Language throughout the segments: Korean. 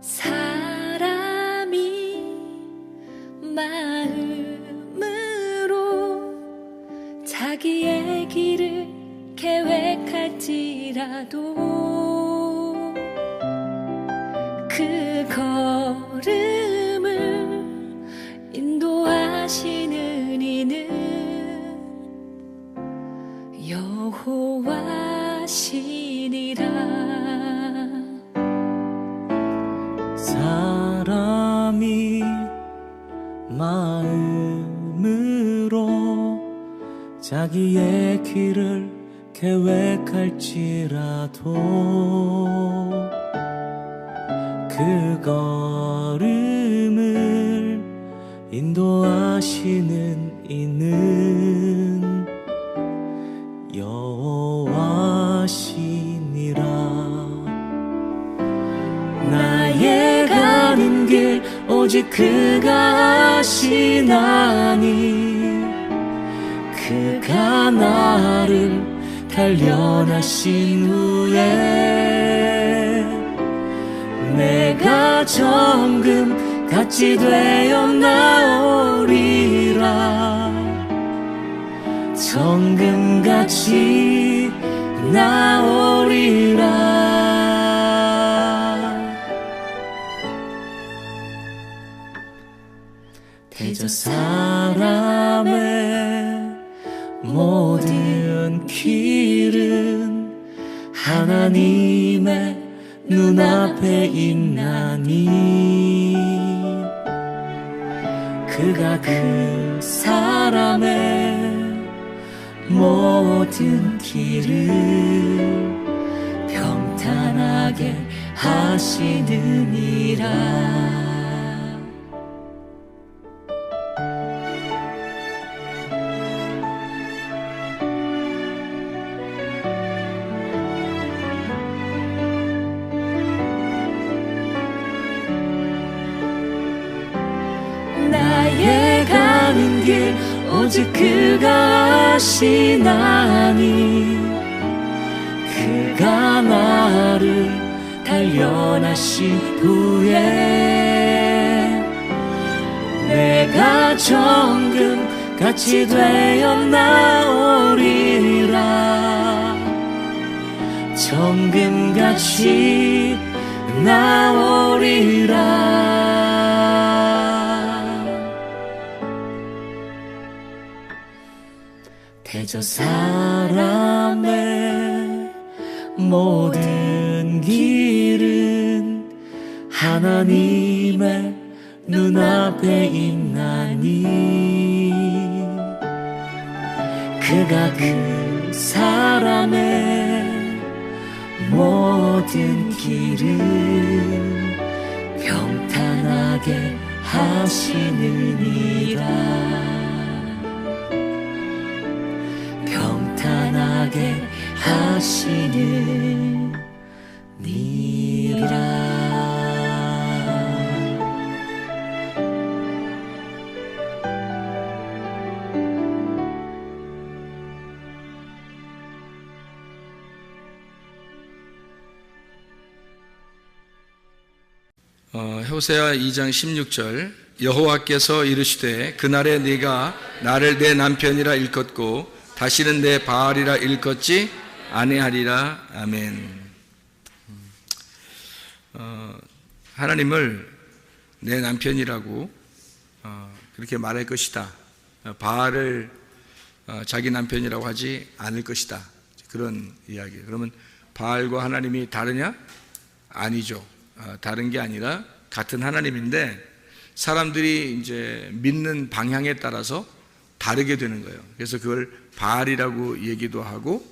사람이 마음으로 자기의 길을 계획할지라도 그 걸음을 인도하시는 이는 여호와시니라. 사람이 마음으로 자기의 길을 계획할지라도 그 걸음을 인도하시는 이는 여호와시니라. 나의 가는 길 오직 그가 아시나니 그가 나를 단련하신 후에 내가 정금같이 되어 나오리라. 정금같이 나오리라. 대저 사람의 모든 길은 하나님의 눈앞에 있나니 그가 그 사람의 모든 길을 평탄하게 하시느니라. 나의 가는 길 오직 그가 아시나니 그가 나를 단련하신 후에 내가 정금같이 되어 나오리라. 정금같이 나오리라. 대저 사람의 모든 길은 하나님의 눈앞에 있나니 그가 그 사람의 모든 길을 평탄하게 하시느니라. 평탄하게 하시느니라. 호세아 2장 16절 여호와께서 이르시되 그날에 네가 나를 내 남편이라 일컫고 다시는 내 바알이라 일컫지 아니하리라. 아멘. 하나님을 내 남편이라고 그렇게 말할 것이다. 바알을 자기 남편이라고 하지 않을 것이다. 그런 이야기. 그러면 바알과 하나님이 다르냐? 아니죠. 다른 게 아니라 같은 하나님인데 사람들이 이제 믿는 방향에 따라서 다르게 되는 거예요. 그래서 그걸 바알이라고 얘기도 하고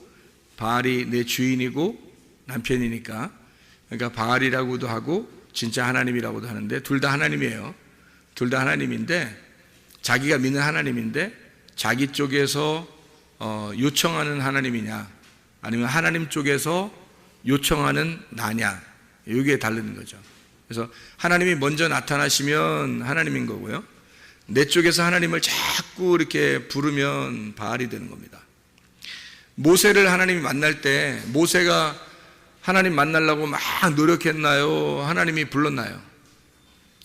바알이 내 주인이고 남편이니까 그러니까 바알이라고도 하고 진짜 하나님이라고도 하는데 둘 다 하나님이에요. 둘 다 하나님인데 자기가 믿는 하나님인데 자기 쪽에서 요청하는 하나님이냐 아니면 하나님 쪽에서 요청하는 나냐 이게 다르는 거죠. 그래서 하나님이 먼저 나타나시면 하나님인 거고요. 내 쪽에서 하나님을 자꾸 이렇게 부르면 바알이 되는 겁니다. 모세를 하나님이 만날 때 모세가 하나님 만나려고 막 노력했나요? 하나님이 불렀나요?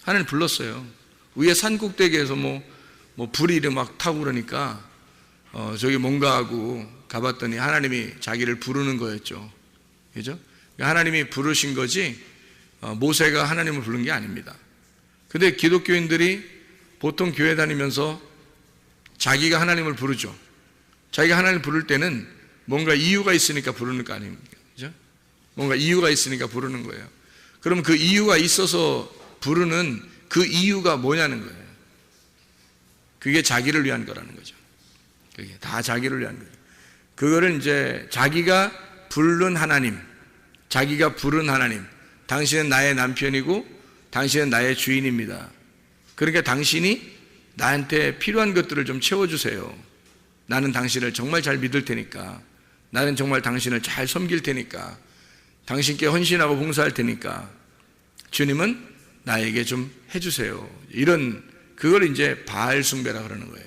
하나님 불렀어요. 위에 산꼭대기에서 뭐 불이 막 타고 그러니까 저기 뭔가 하고 가봤더니 하나님이 자기를 부르는 거였죠. 그죠? 하나님이 부르신 거지 모세가 하나님을 부른 게 아닙니다. 근데 기독교인들이 보통 교회 다니면서 자기가 하나님을 부르죠. 자기가 하나님을 부를 때는 뭔가 이유가 있으니까 부르는 거 아닙니까? 그죠? 뭔가 이유가 있으니까 부르는 거예요. 그럼 그 이유가 있어서 부르는 그 이유가 뭐냐는 거예요. 그게 자기를 위한 거라는 거죠. 그게 다 자기를 위한 거예요. 그거를 이제 자기가 부른 하나님, 자기가 부른 하나님, 당신은 나의 남편이고 당신은 나의 주인입니다. 그러니까 당신이 나한테 필요한 것들을 좀 채워주세요. 나는 당신을 정말 잘 믿을 테니까, 나는 정말 당신을 잘 섬길 테니까, 당신께 헌신하고 봉사할 테니까 주님은 나에게 좀 해주세요. 이런 그걸 이제 바알 숭배라 그러는 거예요.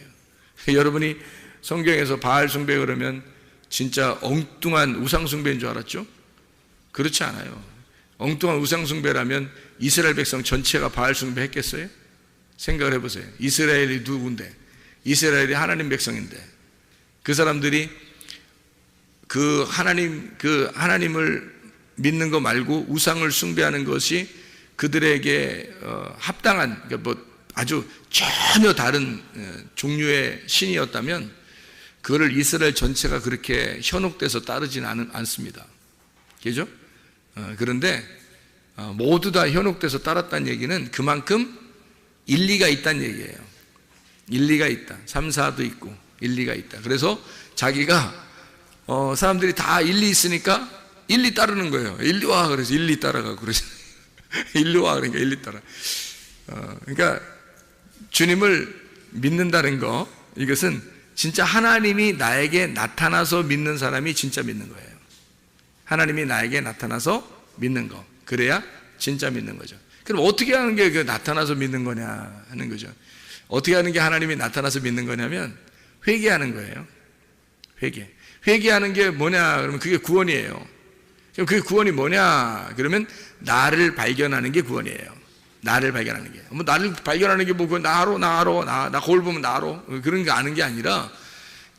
여러분이 성경에서 바알 숭배 그러면 진짜 엉뚱한 우상 숭배인 줄 알았죠? 그렇지 않아요. 엉뚱한 우상 숭배라면 이스라엘 백성 전체가 바알 숭배 했겠어요? 생각을 해보세요. 이스라엘이 누군데? 이스라엘이 하나님 백성인데 그 사람들이 그 하나님을 믿는 거 말고 우상을 숭배하는 것이 그들에게 합당한, 그러니까 뭐 아주 전혀 다른 종류의 신이었다면 그거를 이스라엘 전체가 그렇게 현혹돼서 따르지는 않습니다. 그죠? 그런데 모두 다 현혹돼서 따랐다는 얘기는 그만큼 일리가 있다는 얘기예요. 일리가 있다. 3, 4도 있고 일리가 있다. 그래서 자기가 사람들이 다 일리 있으니까 일리 따르는 거예요. 일리 와 그래서 일리 따라가고 그러죠. 일리 와 그러니까 일리 따라. 그러니까 주님을 믿는다는 거, 이것은 진짜 하나님이 나에게 나타나서 믿는 사람이 진짜 믿는 거예요. 하나님이 나에게 나타나서 믿는 거, 그래야 진짜 믿는 거죠. 그럼 어떻게 하는 게 그 나타나서 믿는 거냐 하는 거죠. 어떻게 하는 게 하나님이 나타나서 믿는 거냐면 회개하는 거예요. 회개하는 게 뭐냐 그러면 그게 구원이에요. 그럼 그게 구원이 뭐냐 그러면 나를 발견하는 게 구원이에요. 나를 발견하는 게. 뭐 나를 발견하는 게 뭐 나 거울 보면 나 알아. 그런 거 아는 게 아니라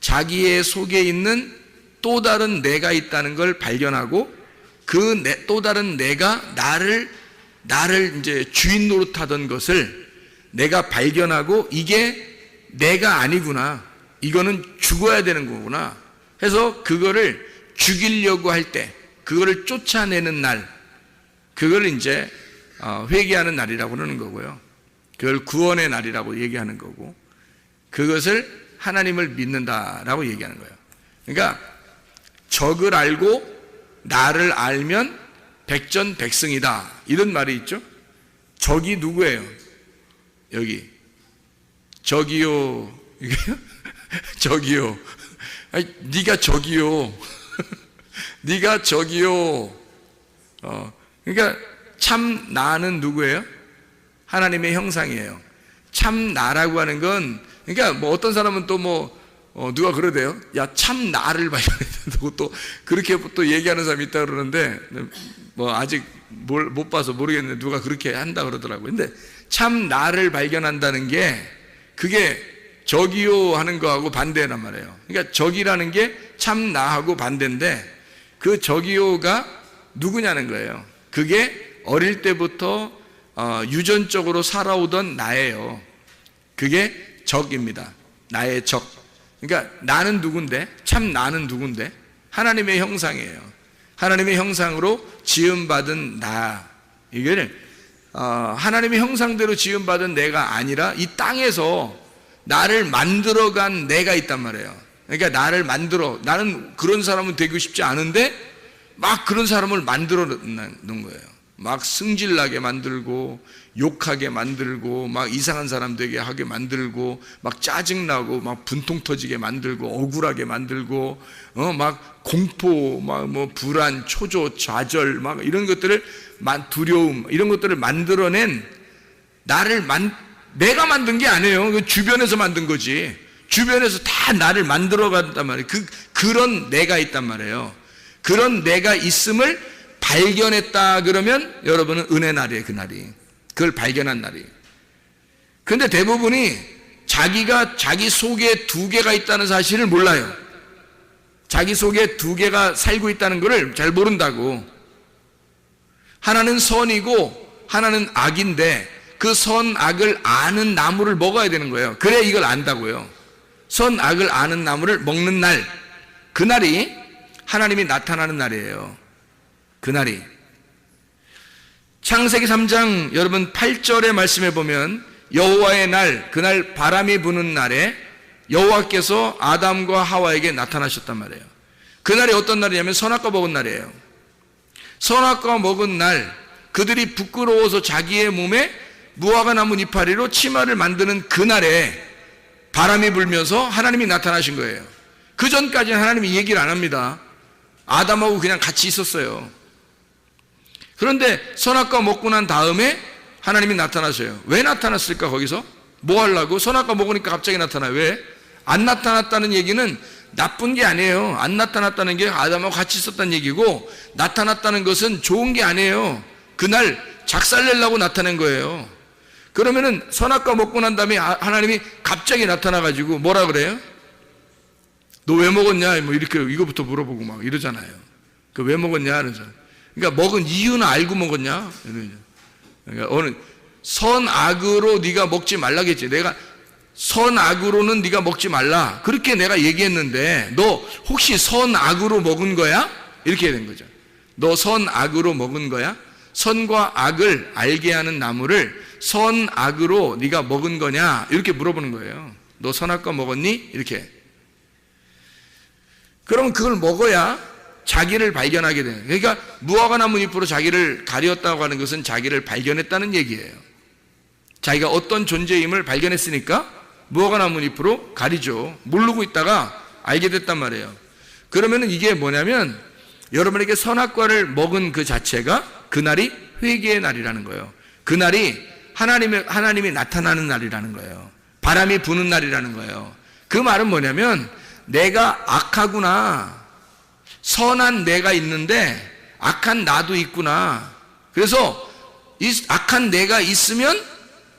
자기의 속에 있는 또 다른 내가 있다는 걸 발견하고 그 또 다른 내가 나를 이제 주인 노릇하던 것을 내가 발견하고 이게 내가 아니구나. 이거는 죽어야 되는 거구나. 해서 그거를 죽이려고 할 때, 그거를 쫓아내는 날, 그걸 이제 회개하는 날이라고 그러는 거고요. 그걸 구원의 날이라고 얘기하는 거고, 그것을 하나님을 믿는다라고 얘기하는 거예요. 그러니까 적을 알고 나를 알면 백전백승이다, 이런 말이 있죠. 적이 누구예요? 여기 적이요. 이게요? 적이요. 아니, 네가 적이요. 네가 적이요. 그러니까 참 나는 누구예요? 하나님의 형상이에요. 참 나라고 하는 건, 그러니까 뭐 어떤 사람은 또 누가 그러대요. 야, 참 나를 발견했다고 또 그렇게 또 얘기하는 사람이 있다 그러는데, 뭐 아직 못 봐서 모르겠는데 누가 그렇게 한다 그러더라고요. 근데 참 나를 발견한다는 게 그게 적이요 하는 거하고 반대란 말이에요. 그러니까 적이라는 게 참 나하고 반대인데 그 적이요가 누구냐는 거예요. 그게 어릴 때부터 유전적으로 살아오던 나예요. 그게 적입니다. 나의 적. 그러니까 나는 누군데? 참 나는 누군데? 하나님의 형상이에요. 하나님의 형상으로 지음받은 나. 이거를 하나님의 형상대로 지음받은 내가 아니라 이 땅에서 나를 만들어간 내가 있단 말이에요. 그러니까 나는 그런 사람은 되고 싶지 않은데 막 그런 사람을 만들어 놓은 거예요. 막 승질나게 만들고 욕하게 만들고 막 이상한 사람 되게 하게 만들고 막 짜증나고 막 분통 터지게 만들고 억울하게 만들고 막 공포 막 뭐 불안 초조 좌절 막 이런 것들을 두려움 이런 것들을 만들어낸 내가 만든 게 아니에요. 주변에서 만든 거지. 주변에서 다 나를 만들어 갔단 말이에요. 그런 내가 있단 말이에요. 그런 내가 있음을 발견했다 그러면 여러분은 은혜 날이에요. 그날이. 그걸 발견한 날이에요. 근데 대부분이 자기가 자기 속에 두 개가 있다는 사실을 몰라요. 자기 속에 두 개가 살고 있다는 것을 잘 모른다고. 하나는 선이고 하나는 악인데 그 선악을 아는 나무를 먹어야 되는 거예요. 그래 이걸 안다고요. 선악을 아는 나무를 먹는 날, 그날이 하나님이 나타나는 날이에요. 그날이. 창세기 3장 여러분 8절의 말씀에 보면 여호와의 날, 그날 바람이 부는 날에 여호와께서 아담과 하와에게 나타나셨단 말이에요. 그날이 어떤 날이냐면 선악과 먹은 날이에요. 선악과 먹은 날, 그들이 부끄러워서 자기의 몸에 무화과 나무 이파리로 치마를 만드는 그날에 바람이 불면서 하나님이 나타나신 거예요. 그 전까지는 하나님이 얘기를 안 합니다. 아담하고 그냥 같이 있었어요. 그런데 선악과 먹고 난 다음에 하나님이 나타나셔요. 왜 나타났을까? 거기서 뭐 하려고? 선악과 먹으니까 갑자기 나타나요. 왜? 안 나타났다는 얘기는 나쁜 게 아니에요. 안 나타났다는 게 아담하고 같이 있었다는 얘기고, 나타났다는 것은 좋은 게 아니에요. 그날 작살내려고 나타낸 거예요. 그러면은 선악과 먹고 난 다음에 하나님이 갑자기 나타나가지고 뭐라 그래요? 너 왜 먹었냐? 뭐 이렇게 이거부터 물어보고 막 이러잖아요. 그 왜 먹었냐? 그러죠. 그러니까 먹은 이유는 알고 먹었냐? 그러니까 오늘 선악으로 네가 먹지 말라겠지. 내가 선악으로는 네가 먹지 말라. 그렇게 내가 얘기했는데 너 혹시 선악으로 먹은 거야? 이렇게 된 거죠. 너 선악으로 먹은 거야? 선과 악을 알게 하는 나무를 선악으로 네가 먹은 거냐? 이렇게 물어보는 거예요. 너 선악과 먹었니? 이렇게. 그럼 그걸 먹어야 자기를 발견하게 돼요. 그러니까 무화과 나무 잎으로 자기를 가렸다고 하는 것은 자기를 발견했다는 얘기예요. 자기가 어떤 존재임을 발견했으니까 무화과 나무 잎으로 가리죠. 모르고 있다가 알게 됐단 말이에요. 그러면은 이게 뭐냐면 여러분에게 선악과를 먹은 그 자체가 그날이 회개의 날이라는 거예요. 그날이 하나님이 나타나는 날이라는 거예요. 바람이 부는 날이라는 거예요. 그 말은 뭐냐면 내가 악하구나. 선한 내가 있는데 악한 나도 있구나. 그래서 이 악한 내가 있으면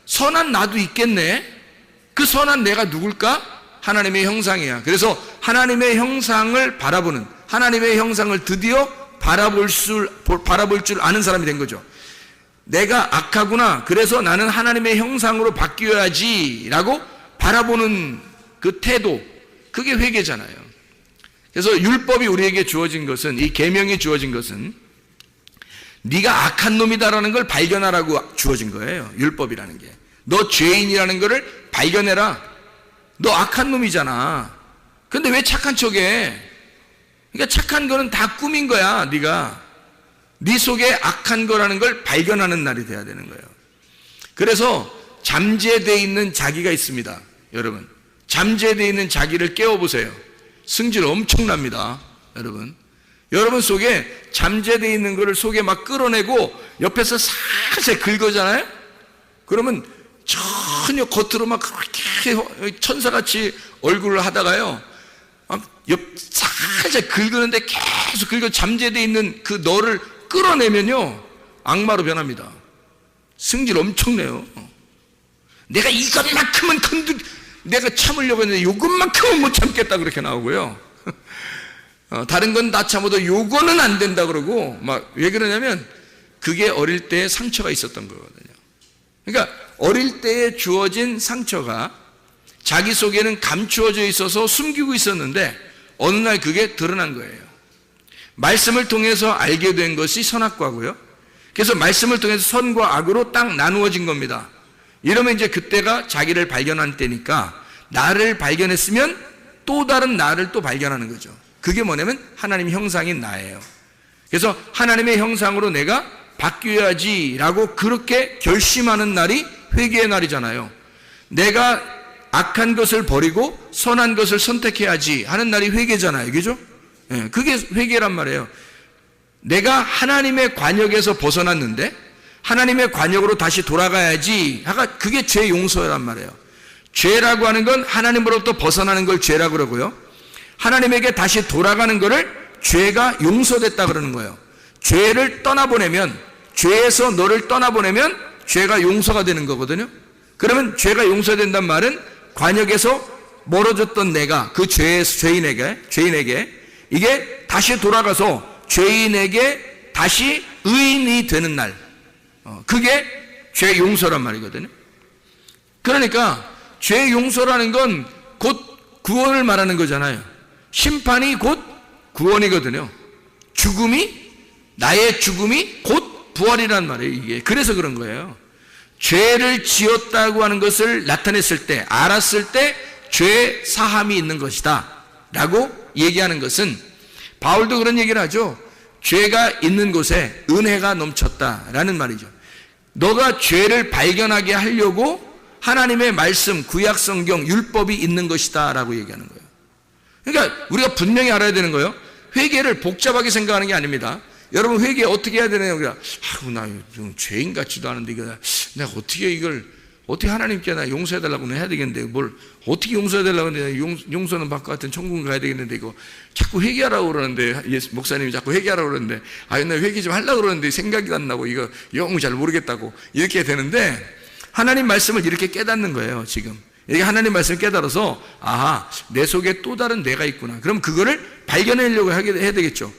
선한 나도 있겠네. 그 선한 내가 누굴까? 하나님의 형상이야. 그래서 하나님의 형상을 바라보는, 하나님의 형상을 드디어 바라볼 줄 아는 사람이 된 거죠. 내가 악하구나. 그래서 나는 하나님의 형상으로 바뀌어야지 라고 바라보는 그 태도, 그게 회개잖아요. 그래서 율법이 우리에게 주어진 것은, 이 계명이 주어진 것은 네가 악한 놈이다라는 걸 발견하라고 주어진 거예요. 율법이라는 게. 너 죄인이라는 거를 발견해라. 너 악한 놈이잖아. 근데 왜 착한 척해? 그러니까 착한 거는 다 꿈인 거야. 네가 네 속에 악한 거라는 걸 발견하는 날이 돼야 되는 거예요. 그래서 잠재되어 있는 자기가 있습니다. 여러분, 잠재되어 있는 자기를 깨워보세요. 승질 엄청납니다. 여러분 속에 잠재되어 있는 거를 속에 막 끌어내고 옆에서 살살 긁어잖아요. 그러면 전혀 겉으로 막 그렇게 천사같이 얼굴을 하다가요, 살살 긁는데 계속 긁어 잠재되어 있는 그 너를 끌어내면요 악마로 변합니다. 승질 엄청 내요. 내가 이것만큼은 내가 참으려고 했는데 이것만큼은 못 참겠다 그렇게 나오고요. 다른 건 다 참아도 요거는 안 된다 그러고 막 왜 그러냐면 그게 어릴 때 상처가 있었던 거거든요. 그러니까 어릴 때에 주어진 상처가 자기 속에는 감추어져 있어서 숨기고 있었는데 어느 날 그게 드러난 거예요. 말씀을 통해서 알게 된 것이 선악과고요. 그래서 말씀을 통해서 선과 악으로 딱 나누어진 겁니다. 이러면 이제 그때가 자기를 발견한 때니까 나를 발견했으면 또 다른 나를 또 발견하는 거죠. 그게 뭐냐면 하나님 형상인 나예요. 그래서 하나님의 형상으로 내가 바뀌어야지라고 그렇게 결심하는 날이 회개의 날이잖아요. 내가 악한 것을 버리고 선한 것을 선택해야지 하는 날이 회개잖아요. 그죠? 예, 그게 회개란 말이에요. 내가 하나님의 관역에서 벗어났는데 하나님의 관역으로 다시 돌아가야지. 그게 죄 용서란 말이에요. 죄라고 하는 건 하나님으로부터 벗어나는 걸 죄라고 그러고요. 하나님에게 다시 돌아가는 거를 죄가 용서됐다 그러는 거예요. 죄를 떠나보내면, 죄에서 너를 떠나보내면 죄가 용서가 되는 거거든요. 그러면 죄가 용서된단 말은 관역에서 멀어졌던 내가 그 죄인에게 이게 다시 돌아가서 죄인에게 다시 의인이 되는 날, 그게 죄 용서란 말이거든요. 그러니까 죄 용서라는 건 곧 구원을 말하는 거잖아요. 심판이 곧 구원이거든요. 나의 죽음이 곧 부활이란 말이에요. 이게 그래서 그런 거예요. 죄를 지었다고 하는 것을 나타냈을 때, 알았을 때 죄 사함이 있는 것이다 라고 얘기하는 것은, 바울도 그런 얘기를 하죠. 죄가 있는 곳에 은혜가 넘쳤다라는 말이죠. 너가 죄를 발견하게 하려고 하나님의 말씀, 구약 성경, 율법이 있는 것이다 라고 얘기하는 거예요. 그러니까 우리가 분명히 알아야 되는 거예요. 회개를 복잡하게 생각하는 게 아닙니다. 여러분, 회개 어떻게 해야 되나요? 나 죄인 같지도 않은데 내가 어떻게 하나님께 나 용서해달라고 해야 되겠는데, 뭘 어떻게 용서해달라고 하는데, 용서는 받고 같은 천국 가야 되겠는데, 이거 자꾸 회개하라고 그러는데, 목사님이 자꾸 회개하라고 그러는데, 나 회개 좀 하려고 그러는데 생각이 안 나고, 이거 영 잘 모르겠다고 이렇게 되는데, 하나님 말씀을 이렇게 깨닫는 거예요. 지금 이게 하나님 말씀을 깨달아서, 아하, 내 속에 또 다른 내가 있구나. 그럼 그거를 발견하려고 해야 되겠죠.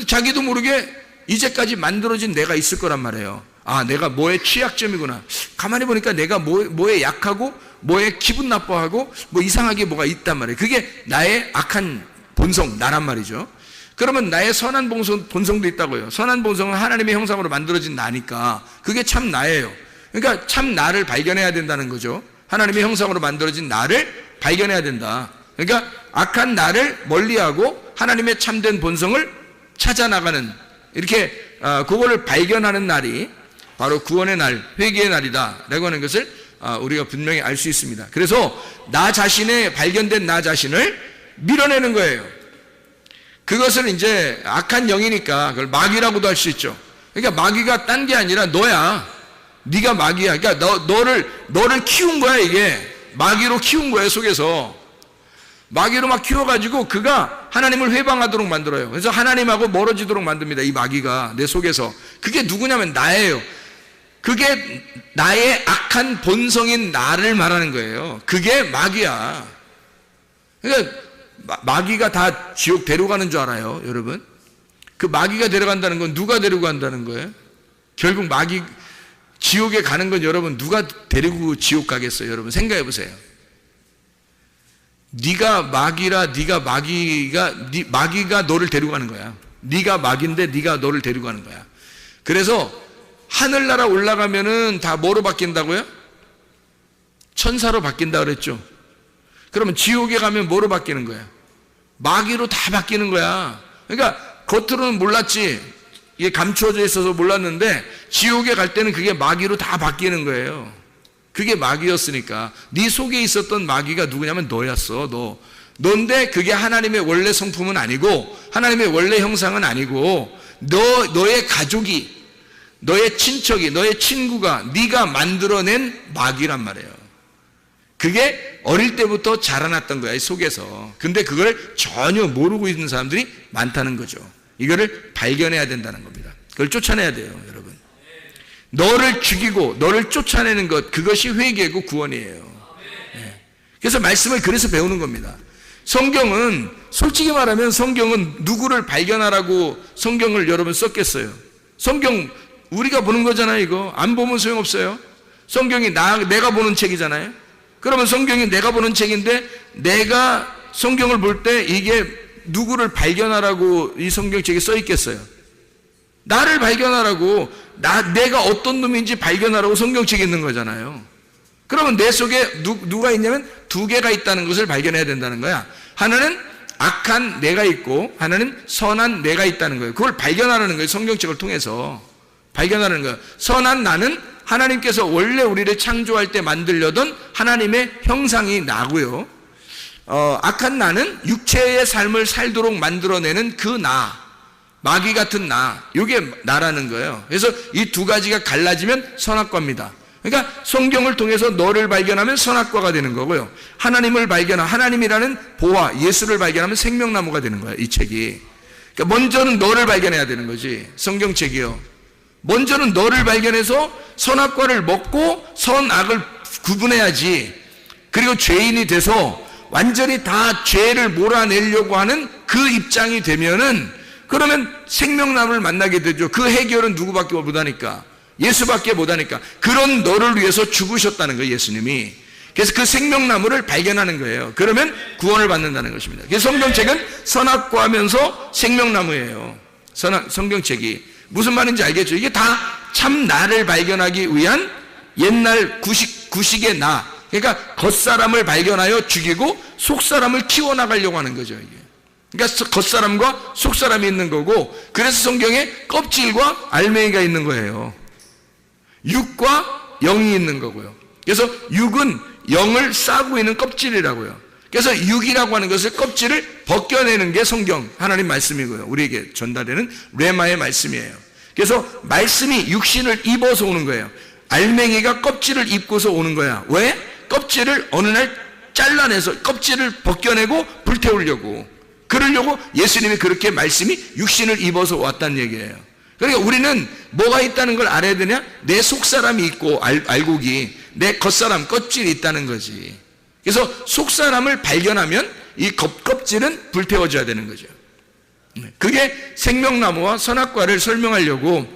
자기도 모르게 이제까지 만들어진 내가 있을 거란 말이에요. 내가 뭐의 취약점이구나. 가만히 보니까 내가 뭐에 약하고, 뭐에 기분 나빠하고, 뭐 이상하게 뭐가 있단 말이에요. 그게 나의 악한 본성, 나란 말이죠. 그러면 나의 선한 본성도 있다고요. 선한 본성은 하나님의 형상으로 만들어진 나니까 그게 참 나예요. 그러니까 참 나를 발견해야 된다는 거죠. 하나님의 형상으로 만들어진 나를 발견해야 된다. 그러니까 악한 나를 멀리하고 하나님의 참된 본성을 찾아나가는, 이렇게 그거를 발견하는 날이 바로 구원의 날, 회개의 날이다 라고 하는 것을 우리가 분명히 알 수 있습니다. 그래서 발견된 나 자신을 밀어내는 거예요. 그것을 이제 악한 영이니까 그걸 마귀라고도 할 수 있죠. 그러니까 마귀가 딴 게 아니라 너야. 네가 마귀야. 그러니까 너를 키운 거야. 이게 마귀로 키운 거예요. 속에서 마귀로 막 키워가지고 그가 하나님을 회방하도록 만들어요. 그래서 하나님하고 멀어지도록 만듭니다. 이 마귀가 내 속에서. 그게 누구냐면 나예요. 그게 나의 악한 본성인 나를 말하는 거예요. 그게 마귀야. 그러니까 마귀가 다 지옥 데려가는 줄 알아요, 여러분? 그 마귀가 데려간다는 건 누가 데리고 간다는 거예요? 결국 지옥에 가는 건 여러분 누가 데리고 지옥 가겠어요? 여러분 생각해 보세요. 네가 마귀라, 마귀가 너를 데리고 가는 거야. 네가 마귀인데 네가 너를 데리고 가는 거야. 그래서 하늘나라 올라가면은 다 뭐로 바뀐다고요? 천사로 바뀐다 그랬죠. 그러면 지옥에 가면 뭐로 바뀌는 거야? 마귀로 다 바뀌는 거야. 그러니까 겉으로는 몰랐지, 이게 감추어져 있어서 몰랐는데 지옥에 갈 때는 그게 마귀로 다 바뀌는 거예요. 그게 마귀였으니까. 네 속에 있었던 마귀가 누구냐면 너였어. 너인데 그게 하나님의 원래 성품은 아니고, 하나님의 원래 형상은 아니고, 너의 가족이, 너의 친척이, 너의 친구가 네가 만들어낸 마귀란 말이에요. 그게 어릴 때부터 자라났던 거야, 이 속에서. 근데 그걸 전혀 모르고 있는 사람들이 많다는 거죠. 이거를 발견해야 된다는 겁니다. 그걸 쫓아내야 돼요, 여러분. 너를 죽이고 너를 쫓아내는 것, 그것이 회개고 구원이에요. 네. 그래서 말씀을 그래서 배우는 겁니다. 성경은, 솔직히 말하면 성경은 누구를 발견하라고 성경을 여러분 썼겠어요? 성경 우리가 보는 거잖아요. 이거 안 보면 소용없어요. 성경이 내가 보는 책이잖아요. 그러면 성경이 내가 보는 책인데, 내가 성경을 볼 때 이게 누구를 발견하라고 이 성경책에 써 있겠어요? 나를 발견하라고, 내가 어떤 놈인지 발견하라고 성경책에 있는 거잖아요. 그러면 내 속에 누가 있냐면 두 개가 있다는 것을 발견해야 된다는 거야. 하나는 악한 내가 있고 하나는 선한 내가 있다는 거예요. 그걸 발견하라는 거예요. 성경책을 통해서 발견하는 거예요. 선한 나는 하나님께서 원래 우리를 창조할 때 만들려던 하나님의 형상이 나고요. 악한 나는 육체의 삶을 살도록 만들어내는 그 나, 마귀 같은 나, 이게 나라는 거예요. 그래서 이 두 가지가 갈라지면 선악과입니다. 그러니까 성경을 통해서 너를 발견하면 선악과가 되는 거고요. 하나님이라는 보화, 예수를 발견하면 생명나무가 되는 거예요, 이 책이. 그러니까 먼저는 너를 발견해야 되는 거지. 성경책이요. 먼저는 너를 발견해서 선악과를 먹고 선악을 구분해야지. 그리고 죄인이 돼서 완전히 다 죄를 몰아내려고 하는 그 입장이 되면은 그러면 생명나무를 만나게 되죠. 그 해결은 누구밖에 못하니까, 예수밖에 못하니까. 그런 너를 위해서 죽으셨다는 거예요, 예수님이. 그래서 그 생명나무를 발견하는 거예요. 그러면 구원을 받는다는 것입니다. 그래서 성경책은 선악과하면서 생명나무예요. 성경책이 무슨 말인지 알겠죠? 이게 다 참 나를 발견하기 위한 옛날 구식의 나. 그러니까 겉사람을 발견하여 죽이고 속사람을 키워나가려고 하는 거죠, 이게. 그러니까 겉사람과 속사람이 있는 거고, 그래서 성경에 껍질과 알맹이가 있는 거예요. 육과 영이 있는 거고요. 그래서 육은 영을 싸고 있는 껍질이라고요. 그래서 육이라고 하는 것을 껍질을 벗겨내는 게 성경 하나님 말씀이고요. 우리에게 전달되는 레마의 말씀이에요. 그래서 말씀이 육신을 입어서 오는 거예요. 알맹이가 껍질을 입고서 오는 거야. 왜? 껍질을 어느 날 잘라내서 껍질을 벗겨내고 불태우려고, 그러려고 예수님이 그렇게 말씀이 육신을 입어서 왔다는 얘기예요. 그러니까 우리는 뭐가 있다는 걸 알아야 되냐? 내 속사람이 있고 알곡이, 내 겉사람 껍질이 있다는 거지. 그래서 속사람을 발견하면 이 껍질은 불태워져야 되는 거죠. 그게 생명나무와 선악과를 설명하려고,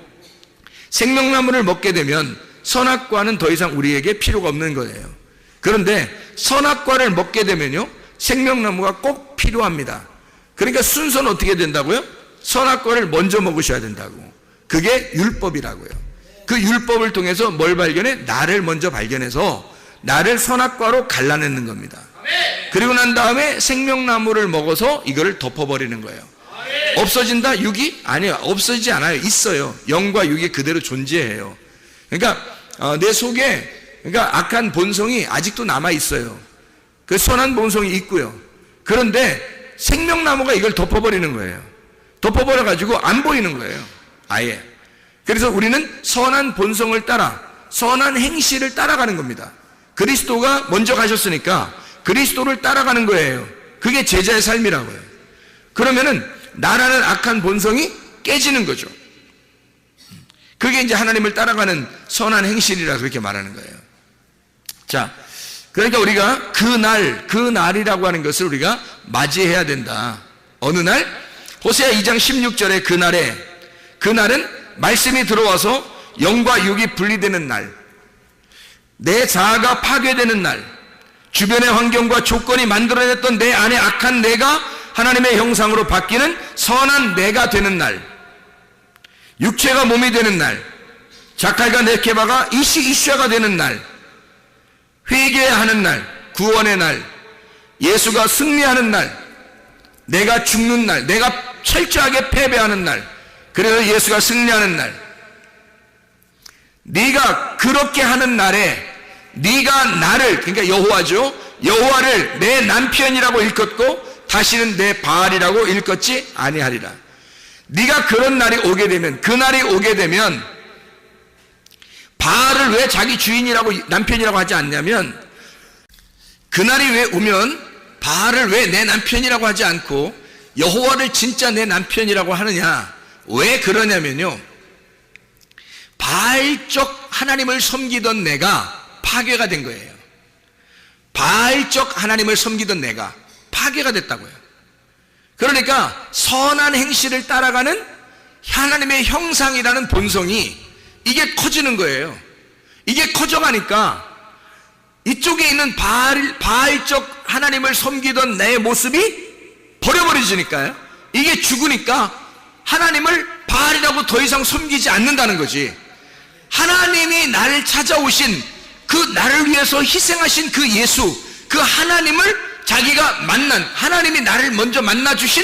생명나무를 먹게 되면 선악과는 더 이상 우리에게 필요가 없는 거예요. 그런데 선악과를 먹게 되면요, 생명나무가 꼭 필요합니다. 그러니까 순서는 어떻게 된다고요? 선악과를 먼저 먹으셔야 된다고. 그게 율법이라고요. 그 율법을 통해서 뭘 발견해? 나를 먼저 발견해서 나를 선악과로 갈라내는 겁니다. 그리고 난 다음에 생명나무를 먹어서 이거를 덮어버리는 거예요. 없어진다? 육이? 아니요, 없어지지 않아요. 있어요. 영과 육이 그대로 존재해요. 그러니까 내 속에, 그러니까 악한 본성이 아직도 남아 있어요. 그 선한 본성이 있고요. 그런데 생명나무가 이걸 덮어버리는 거예요. 덮어버려 가지고 안 보이는 거예요, 아예. 그래서 우리는 선한 본성을 따라, 선한 행실을 따라가는 겁니다. 그리스도가 먼저 가셨으니까 그리스도를 따라가는 거예요. 그게 제자의 삶이라고요. 그러면은 나라는 악한 본성이 깨지는 거죠. 그게 이제 하나님을 따라가는 선한 행실이라 그렇게 말하는 거예요. 자, 그러니까 우리가 그 날이라고 하는 것을 우리가 맞이해야 된다. 어느 날? 호세아 2장 16절에 그날은 말씀이 들어와서 영과 육이 분리되는 날, 내 자아가 파괴되는 날, 주변의 환경과 조건이 만들어냈던 내 안에 악한 내가 하나님의 형상으로 바뀌는 선한 내가 되는 날, 육체가 몸이 되는 날, 자칼과 네케바가 이슈아가 되는 날, 회개하는 날, 구원의 날, 예수가 승리하는 날, 내가 죽는 날, 내가 철저하게 패배하는 날, 그래서 예수가 승리하는 날, 네가 그렇게 하는 날에 네가 나를, 그러니까 여호와죠, 여호와를 내 남편이라고 일컫고 다시는 내 바알이라고 일컫지 아니하리라. 네가 그런 날이 오게 되면, 그 날이 오게 되면 바알을 왜 자기 주인이라고 남편이라고 하지 않냐면, 그날이 왜 오면 바알을 왜 내 남편이라고 하지 않고 여호와를 진짜 내 남편이라고 하느냐? 왜 그러냐면요, 바알적 하나님을 섬기던 내가 파괴가 된 거예요. 바알적 하나님을 섬기던 내가 파괴가 됐다고요. 그러니까 선한 행실을 따라가는 하나님의 형상이라는 본성이 이게 커지는 거예요. 이게 커져가니까 이쪽에 있는 바알적 하나님을 섬기던 내 모습이 버려버려지니까요. 이게 죽으니까 하나님을 바알이라고 더 이상 섬기지 않는다는 거지. 하나님이 나를 찾아오신, 그 나를 위해서 희생하신 그 예수, 그 하나님을 자기가 만난, 하나님이 나를 먼저 만나주신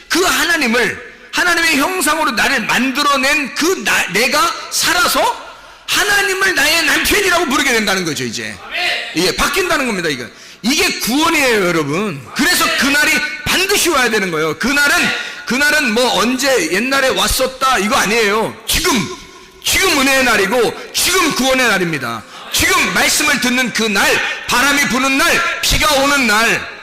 그 하나님을, 하나님의 형상으로 나를 만들어낸 그 내가 살아서 하나님을 나의 남편이라고 부르게 된다는 거죠. 이제 이게 바뀐다는 겁니다. 이게 구원이에요, 여러분. 그래서 그날이 반드시 와야 되는 거예요. 그날은 뭐 언제 옛날에 왔었다 이거 아니에요. 지금 은혜의 날이고 지금 구원의 날입니다. 지금 말씀을 듣는 그 날, 바람이 부는 날, 비가 오는 날,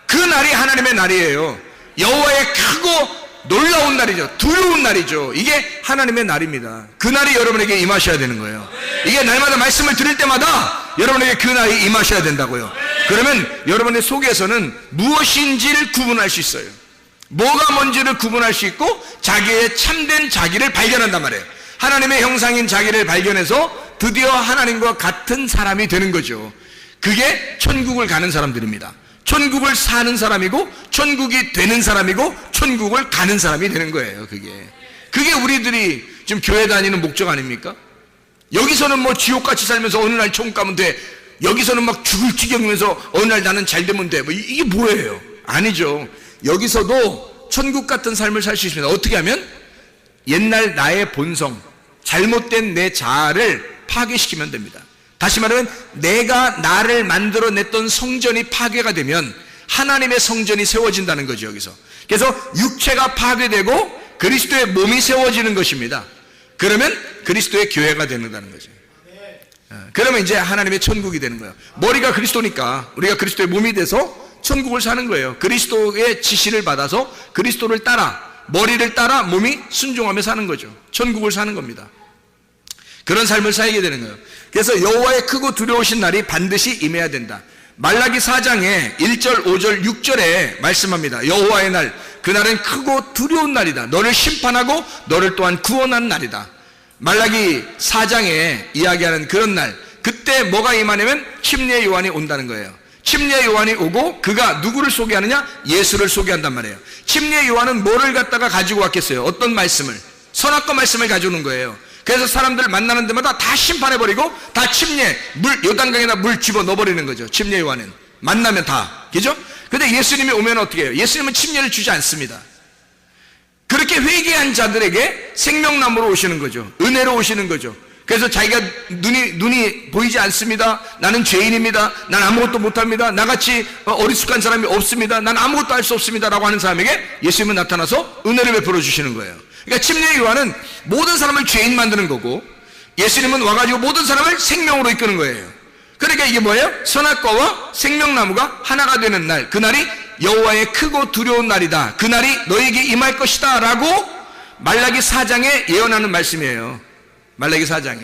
그 날이 하나님의 날이에요. 여호와의 크고 놀라운 날이죠. 두려운 날이죠. 이게 하나님의 날입니다. 그 날이 여러분에게 임하셔야 되는 거예요. 이게 날마다 말씀을 들을 때마다 여러분에게 그 날이 임하셔야 된다고요. 그러면 여러분의 속에서는 무엇인지를 구분할 수 있어요. 뭐가 뭔지를 구분할 수 있고 자기의 참된 자기를 발견한단 말이에요. 하나님의 형상인 자기를 발견해서 드디어 하나님과 같은 사람이 되는 거죠. 그게 천국을 가는 사람들입니다. 천국을 사는 사람이고 천국이 되는 사람이고 천국을 가는 사람이 되는 거예요. 그게 우리들이 지금 교회 다니는 목적 아닙니까? 여기서는 뭐 지옥같이 살면서 어느 날 천국 가면 돼. 여기서는 막 죽을 지경이면서 어느 날 나는 잘 되면 돼. 뭐 이게 뭐예요? 아니죠. 여기서도 천국 같은 삶을 살 수 있습니다. 어떻게 하면? 옛날 나의 본성, 잘못된 내 자아를 파괴시키면 됩니다. 다시 말하면 내가 나를 만들어냈던 성전이 파괴가 되면 하나님의 성전이 세워진다는 거죠. 여기서. 그래서 육체가 파괴되고 그리스도의 몸이 세워지는 것입니다. 그러면 그리스도의 교회가 된다는 거죠. 그러면 이제 하나님의 천국이 되는 거예요. 머리가 그리스도니까 우리가 그리스도의 몸이 돼서 천국을 사는 거예요. 그리스도의 지시를 받아서 그리스도를 따라, 머리를 따라 몸이 순종하며 사는 거죠. 천국을 사는 겁니다. 그런 삶을 살게 되는 거예요. 그래서 여호와의 크고 두려우신 날이 반드시 임해야 된다. 말라기 4장에 1절, 5절, 6절에 말씀합니다. 여호와의 날, 그날은 크고 두려운 날이다. 너를 심판하고 너를 또한 구원하는 날이다. 말라기 4장에 이야기하는 그런 날, 그때 뭐가 임하냐면 침례 요한이 온다는 거예요. 침례 요한이 오고 그가 누구를 소개하느냐? 예수를 소개한단 말이에요. 침례 요한은 뭐를 갖다가 가지고 왔겠어요? 어떤 말씀을? 선악과 말씀을 가져오는 거예요. 그래서 사람들 만나는 데마다 다 심판해버리고 다 침례, 요단강에다 물 집어 넣어버리는 거죠. 침례 요한은 만나면 다, 그죠? 근데 예수님이 오면 어떻게 해요? 예수님은 침례를 주지 않습니다. 그렇게 회개한 자들에게 생명나무로 오시는 거죠. 은혜로 오시는 거죠. 그래서 자기가 눈이 보이지 않습니다. 나는 죄인입니다. 난 아무것도 못합니다. 나같이 어리숙한 사람이 없습니다. 난 아무것도 할 수 없습니다. 라고 하는 사람에게 예수님은 나타나서 은혜를 베풀어 주시는 거예요. 그러니까 침례 요한은 모든 사람을 죄인 만드는 거고 예수님은 와가지고 모든 사람을 생명으로 이끄는 거예요. 그러니까 이게 뭐예요? 선악과와 생명나무가 하나가 되는 날, 그날이 여호와의 크고 두려운 날이다. 그날이 너에게 임할 것이다 라고 말라기 4장에 예언하는 말씀이에요. 말라기 4장에.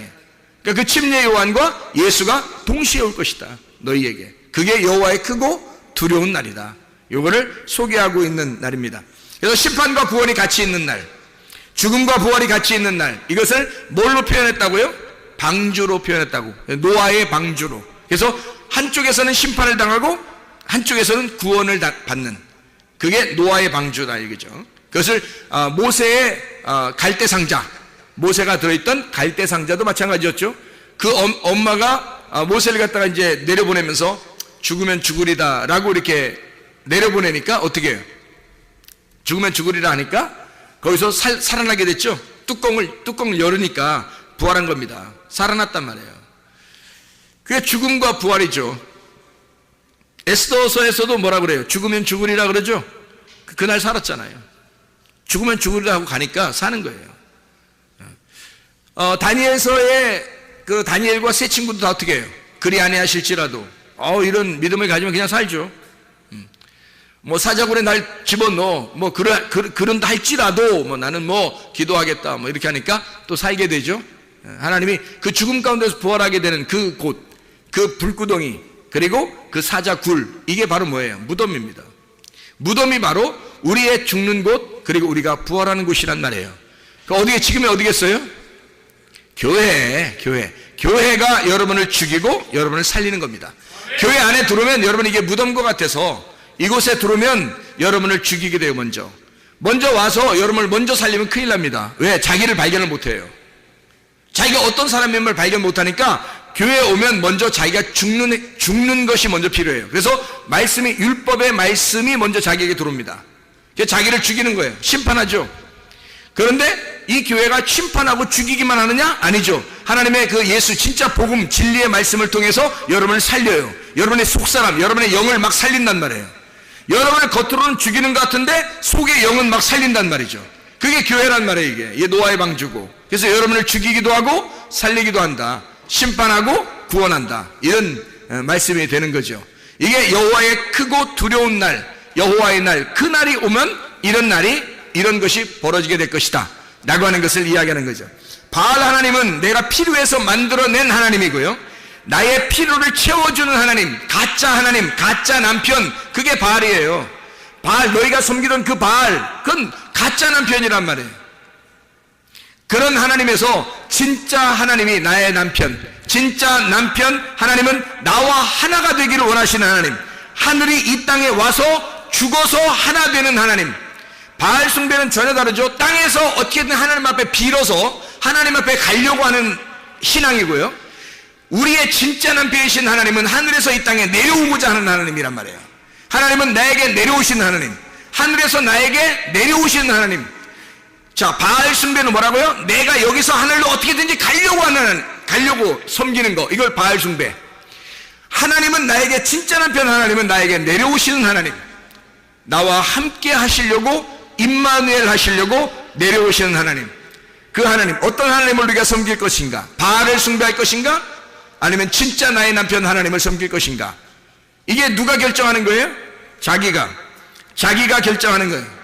그러니까 그 침례 요한과 예수가 동시에 올 것이다. 너희에게. 그게 여호와의 크고 두려운 날이다. 요거를 소개하고 있는 날입니다. 그래서 심판과 구원이 같이 있는 날, 죽음과 부활이 같이 있는 날, 이것을 뭘로 표현했다고요? 방주로 표현했다고. 노아의 방주로. 그래서 한쪽에서는 심판을 당하고 한쪽에서는 구원을 받는, 그게 노아의 방주다 이거죠. 그것을 모세의 갈대상자, 모세가 들어있던 갈대상자도 마찬가지였죠. 그 엄마가 모세를 갖다가 이제 내려보내면서 죽으면 죽으리다 라고 이렇게 내려보내니까 어떻게 해요? 죽으면 죽으리라 하니까 거기서 살아나게 됐죠. 뚜껑을 열으니까 부활한 겁니다. 살아났단 말이에요. 그게 죽음과 부활이죠. 에스더서에서도 뭐라 그래요? 죽으면 죽으리라 그러죠. 그날 살았잖아요. 죽으면 죽으리라 하고 가니까 사는 거예요. 다니엘서의 그 다니엘과 세 친구도 다 어떻게 해요? 그리 아니하실지라도 이런 믿음을 가지면 그냥 살죠. 뭐 사자굴에 날 집어넣어 뭐 그런다 할지라도 뭐 나는 뭐 기도하겠다 뭐 이렇게 하니까 또 살게 되죠. 하나님이 그 죽음 가운데서 부활하게 되는 그 곳, 그 불구덩이, 그리고 그 사자굴, 이게 바로 뭐예요? 무덤입니다. 무덤이 바로 우리의 죽는 곳, 그리고 우리가 부활하는 곳이란 말이에요. 어디에, 지금이 어디겠어요? 교회가 여러분을 죽이고 여러분을 살리는 겁니다. 교회 안에 들어오면 여러분 이게 무덤과 같아서 이곳에 들어오면 여러분을 죽이게 돼요. 먼저 와서 여러분을 먼저 살리면 큰일 납니다. 왜? 자기를 발견을 못해요. 자기가 어떤 사람임을 발견 못하니까 교회에 오면 먼저 자기가 죽는 것이 먼저 필요해요. 그래서 율법의 말씀이 먼저 자기에게 들어옵니다. 그래서 자기를 죽이는 거예요. 심판하죠. 그런데 이 교회가 심판하고 죽이기만 하느냐? 아니죠. 하나님의 그 예수 진짜 복음 진리의 말씀을 통해서 여러분을 살려요. 여러분의 속사람, 여러분의 영을 막 살린단 말이에요. 여러분의 겉으로는 죽이는 것 같은데 속의 영은 막 살린단 말이죠. 그게 교회란 말이에요. 이게 노아의 방주고. 그래서 여러분을 죽이기도 하고 살리기도 한다. 심판하고 구원한다. 이런 말씀이 되는 거죠. 이게 여호와의 크고 두려운 날, 여호와의 날, 그 날이 오면 이런 날이 이런 것이 벌어지게 될 것이다 라고 하는 것을 이야기하는 거죠. 바알 하나님은 내가 필요해서 만들어낸 하나님이고요, 나의 필요를 채워주는 하나님, 가짜 남편, 그게 바알이에요. 바알, 너희가 섬기던 그 바알, 그건 가짜 남편이란 말이에요. 그런 하나님에서 진짜 하나님이 나의 남편, 진짜 남편 하나님은 나와 하나가 되기를 원하시는 하나님, 하늘이 이 땅에 와서 죽어서 하나 되는 하나님. 바알 숭배는 전혀 다르죠. 땅에서 어떻게든 하나님 앞에 빌어서 하나님 앞에 가려고 하는 신앙이고요, 우리의 진짜 남편이신 하나님은 하늘에서 이 땅에 내려오고자 하는 하나님이란 말이에요. 하나님은 나에게 내려오시는 하나님, 하늘에서 나에게 내려오시는 하나님. 자, 바알 숭배는 뭐라고요? 내가 여기서 하늘로 어떻게든지 가려고 섬기는 거, 이걸 바알 숭배. 하나님은 나에게, 진짜 남편 하나님은 나에게 내려오시는 하나님, 나와 함께 하시려고, 임마누엘 하시려고 내려오시는 하나님. 그 하나님, 어떤 하나님을 우리가 섬길 것인가? 바알을 숭배할 것인가? 아니면 진짜 나의 남편 하나님을 섬길 것인가? 이게 누가 결정하는 거예요? 자기가 결정하는 거예요.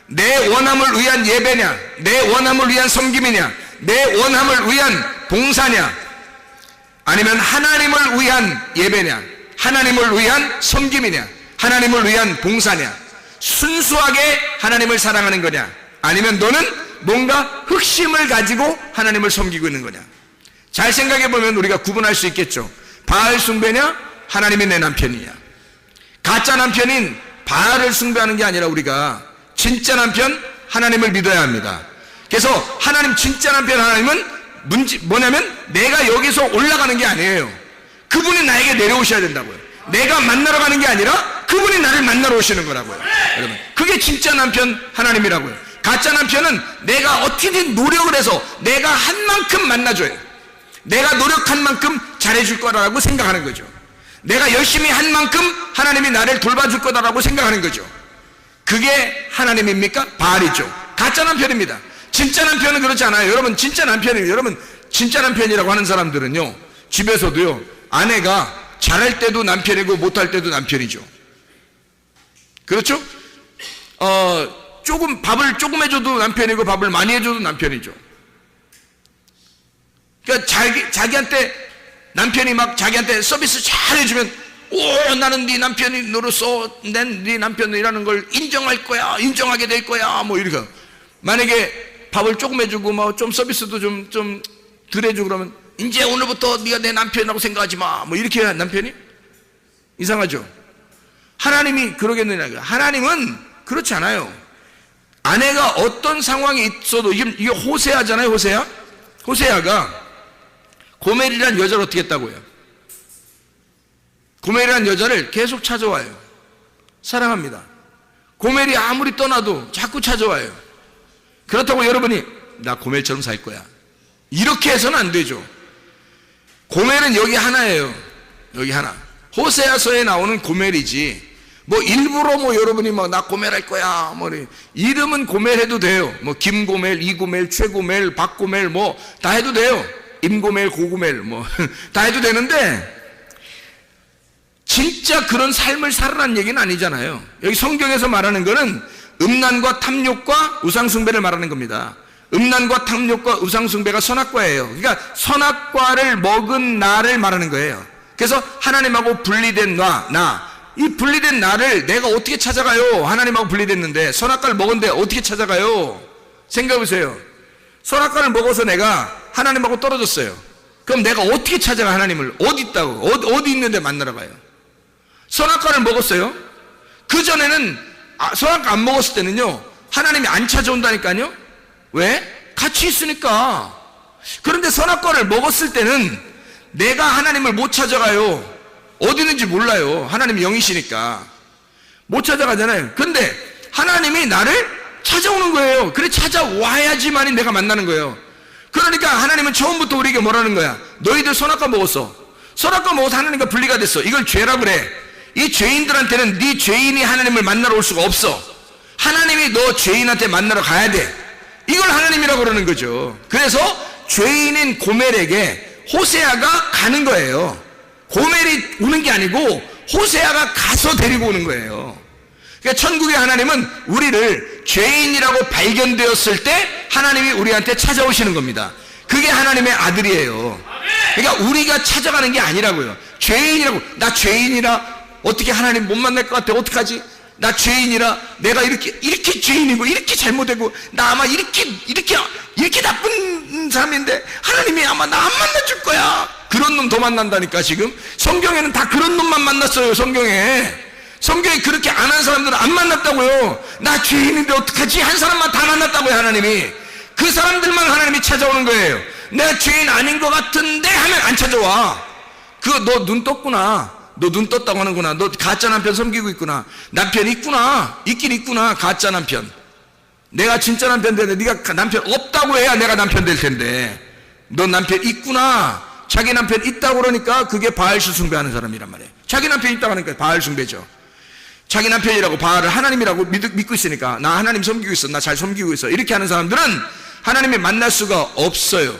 내 원함을 위한 예배냐, 내 원함을 위한 섬김이냐, 내 원함을 위한 봉사냐, 아니면 하나님을 위한 예배냐, 하나님을 위한 섬김이냐, 하나님을 위한 봉사냐, 순수하게 하나님을 사랑하는 거냐, 아니면 너는 뭔가 흑심을 가지고 하나님을 섬기고 있는 거냐. 잘 생각해 보면 우리가 구분할 수 있겠죠. 바알 숭배냐, 하나님이 내 남편이냐. 가짜 남편인 바알을 숭배하는 게 아니라 우리가 진짜 남편 하나님을 믿어야 합니다. 그래서 하나님, 진짜 남편 하나님은 뭐냐면 내가 여기서 올라가는 게 아니에요. 그분이 나에게 내려오셔야 된다고요. 내가 만나러 가는 게 아니라 그분이 나를 만나러 오시는 거라고요. 여러분, 그게 진짜 남편 하나님이라고요. 가짜 남편은 내가 어떻게든 노력을 해서 내가 한 만큼 만나줘요. 내가 노력한 만큼 잘해줄 거라고 생각하는 거죠. 내가 열심히 한 만큼 하나님이 나를 돌봐줄 거다라고 생각하는 거죠. 그게 하나님입니까? 바알이죠. 가짜 남편입니다. 진짜 남편은 그렇지 않아요. 여러분, 진짜 남편이에요. 여러분, 진짜 남편이라고 하는 사람들은요, 집에서도요, 아내가 잘할 때도 남편이고 못할 때도 남편이죠. 그렇죠? 밥을 조금 해줘도 남편이고 밥을 많이 해줘도 남편이죠. 그러니까 자기한테 남편이 막 자기한테 서비스 잘 해주면, 오, 나는 네 남편으로서 네 남편이라는 걸 인정할 거야, 인정하게 될 거야, 뭐 이렇게. 만약에 밥을 조금 해주고 뭐 좀 서비스도 좀 덜 해주고 그러면, 이제 오늘부터 네가 내 남편이라고 생각하지 마, 뭐 이렇게 해야 남편이? 이상하죠? 하나님이 그러겠느냐. 하나님은 그렇지 않아요. 아내가 어떤 상황이 있어도, 이게 호세아잖아요. 호세아가 고멜이라는 여자를 어떻게 했다고요? 고멜이라는 여자를 계속 찾아와요. 사랑합니다. 고멜이 아무리 떠나도 자꾸 찾아와요. 그렇다고 여러분이 나 고멜처럼 살 거야, 이렇게 해서는 안 되죠. 고멜은 여기 하나예요. 여기 하나. 호세아서에 나오는 고멜이지, 뭐 일부러 뭐 여러분이 막 나 고멜할 거야, 뭐 이름은 고멜해도 돼요. 뭐 김고멜, 이고멜, 최고멜, 박고멜 뭐 다 해도 돼요. 임고멜, 고고멜 뭐 다 해도 되는데, 진짜 그런 삶을 살아라는 얘기는 아니잖아요. 여기 성경에서 말하는 거는 음란과 탐욕과 우상숭배를 말하는 겁니다. 음란과 탐욕과 우상숭배가 선악과예요. 그러니까 선악과를 먹은 나를 말하는 거예요. 그래서 하나님하고 분리된 이 분리된 나를 내가 어떻게 찾아가요? 하나님하고 분리됐는데 선악과를 먹었는데 어떻게 찾아가요? 생각해보세요. 선악과를 먹어서 내가 하나님하고 떨어졌어요. 그럼 내가 어떻게 찾아가? 하나님을 어디 있다고? 어디 있는데 만나러 가요? 선악과를 먹었어요. 그 전에는 선악과 안 먹었을 때는요, 하나님이 안 찾아온다니까요. 왜? 같이 있으니까. 그런데 선악과를 먹었을 때는 내가 하나님을 못 찾아가요. 어디 있는지 몰라요. 하나님이 영이시니까 못 찾아가잖아요. 근데 하나님이 나를 찾아오는 거예요. 그래, 찾아와야지만이 내가 만나는 거예요. 그러니까 하나님은 처음부터 우리에게 뭐라는 거야? 너희들 선악과 먹었어. 선악과 먹어서 하나님과 분리가 됐어. 이걸 죄라 그래. 이 죄인들한테는 네 죄인이 하나님을 만나러 올 수가 없어. 하나님이 너 죄인한테 만나러 가야 돼. 이걸 하나님이라고 그러는 거죠. 그래서 죄인인 고멜에게 호세아가 가는 거예요. 고멜이 오는 게 아니고 호세아가 가서 데리고 오는 거예요. 그러니까 천국의 하나님은 우리를 죄인이라고 발견되었을 때 하나님이 우리한테 찾아오시는 겁니다. 그게 하나님의 아들이에요. 그러니까 우리가 찾아가는 게 아니라고요. 죄인이라고, 나 죄인이라 어떻게 하나님 못 만날 것 같아, 어떡하지? 나 죄인이라 내가 이렇게 죄인이고 이렇게 잘못되고 나 아마 이렇게 나쁜 사람인데 하나님이 아마 나 안 만나줄 거야. 그런 놈 더 만난다니까. 지금 성경에는 다 그런 놈만 만났어요. 성경에 그렇게 안 한 사람들은 안 만났다고요. 나 죄인인데 어떡하지? 한 사람만 다 만났다고요. 하나님이 그 사람들만 하나님이 찾아오는 거예요. 내가 죄인 아닌 것 같은데 하면 안 찾아와. 그거 너 눈 떴구나, 너 눈 떴다고 하는구나, 너 가짜 남편 섬기고 있구나, 남편 있구나, 있긴 있구나, 가짜 남편. 내가 진짜 남편 되는데 네가 남편 없다고 해야 내가 남편 될 텐데 너 남편 있구나. 자기 남편 있다고 그러니까 그게 바알신 숭배하는 사람이란 말이에요. 자기 남편 있다고 하니까 바알 숭배죠. 자기 남편이라고 바알을 하나님이라고 믿고 있으니까 나 하나님 섬기고 있어, 나 잘 섬기고 있어, 이렇게 하는 사람들은 하나님이 만날 수가 없어요.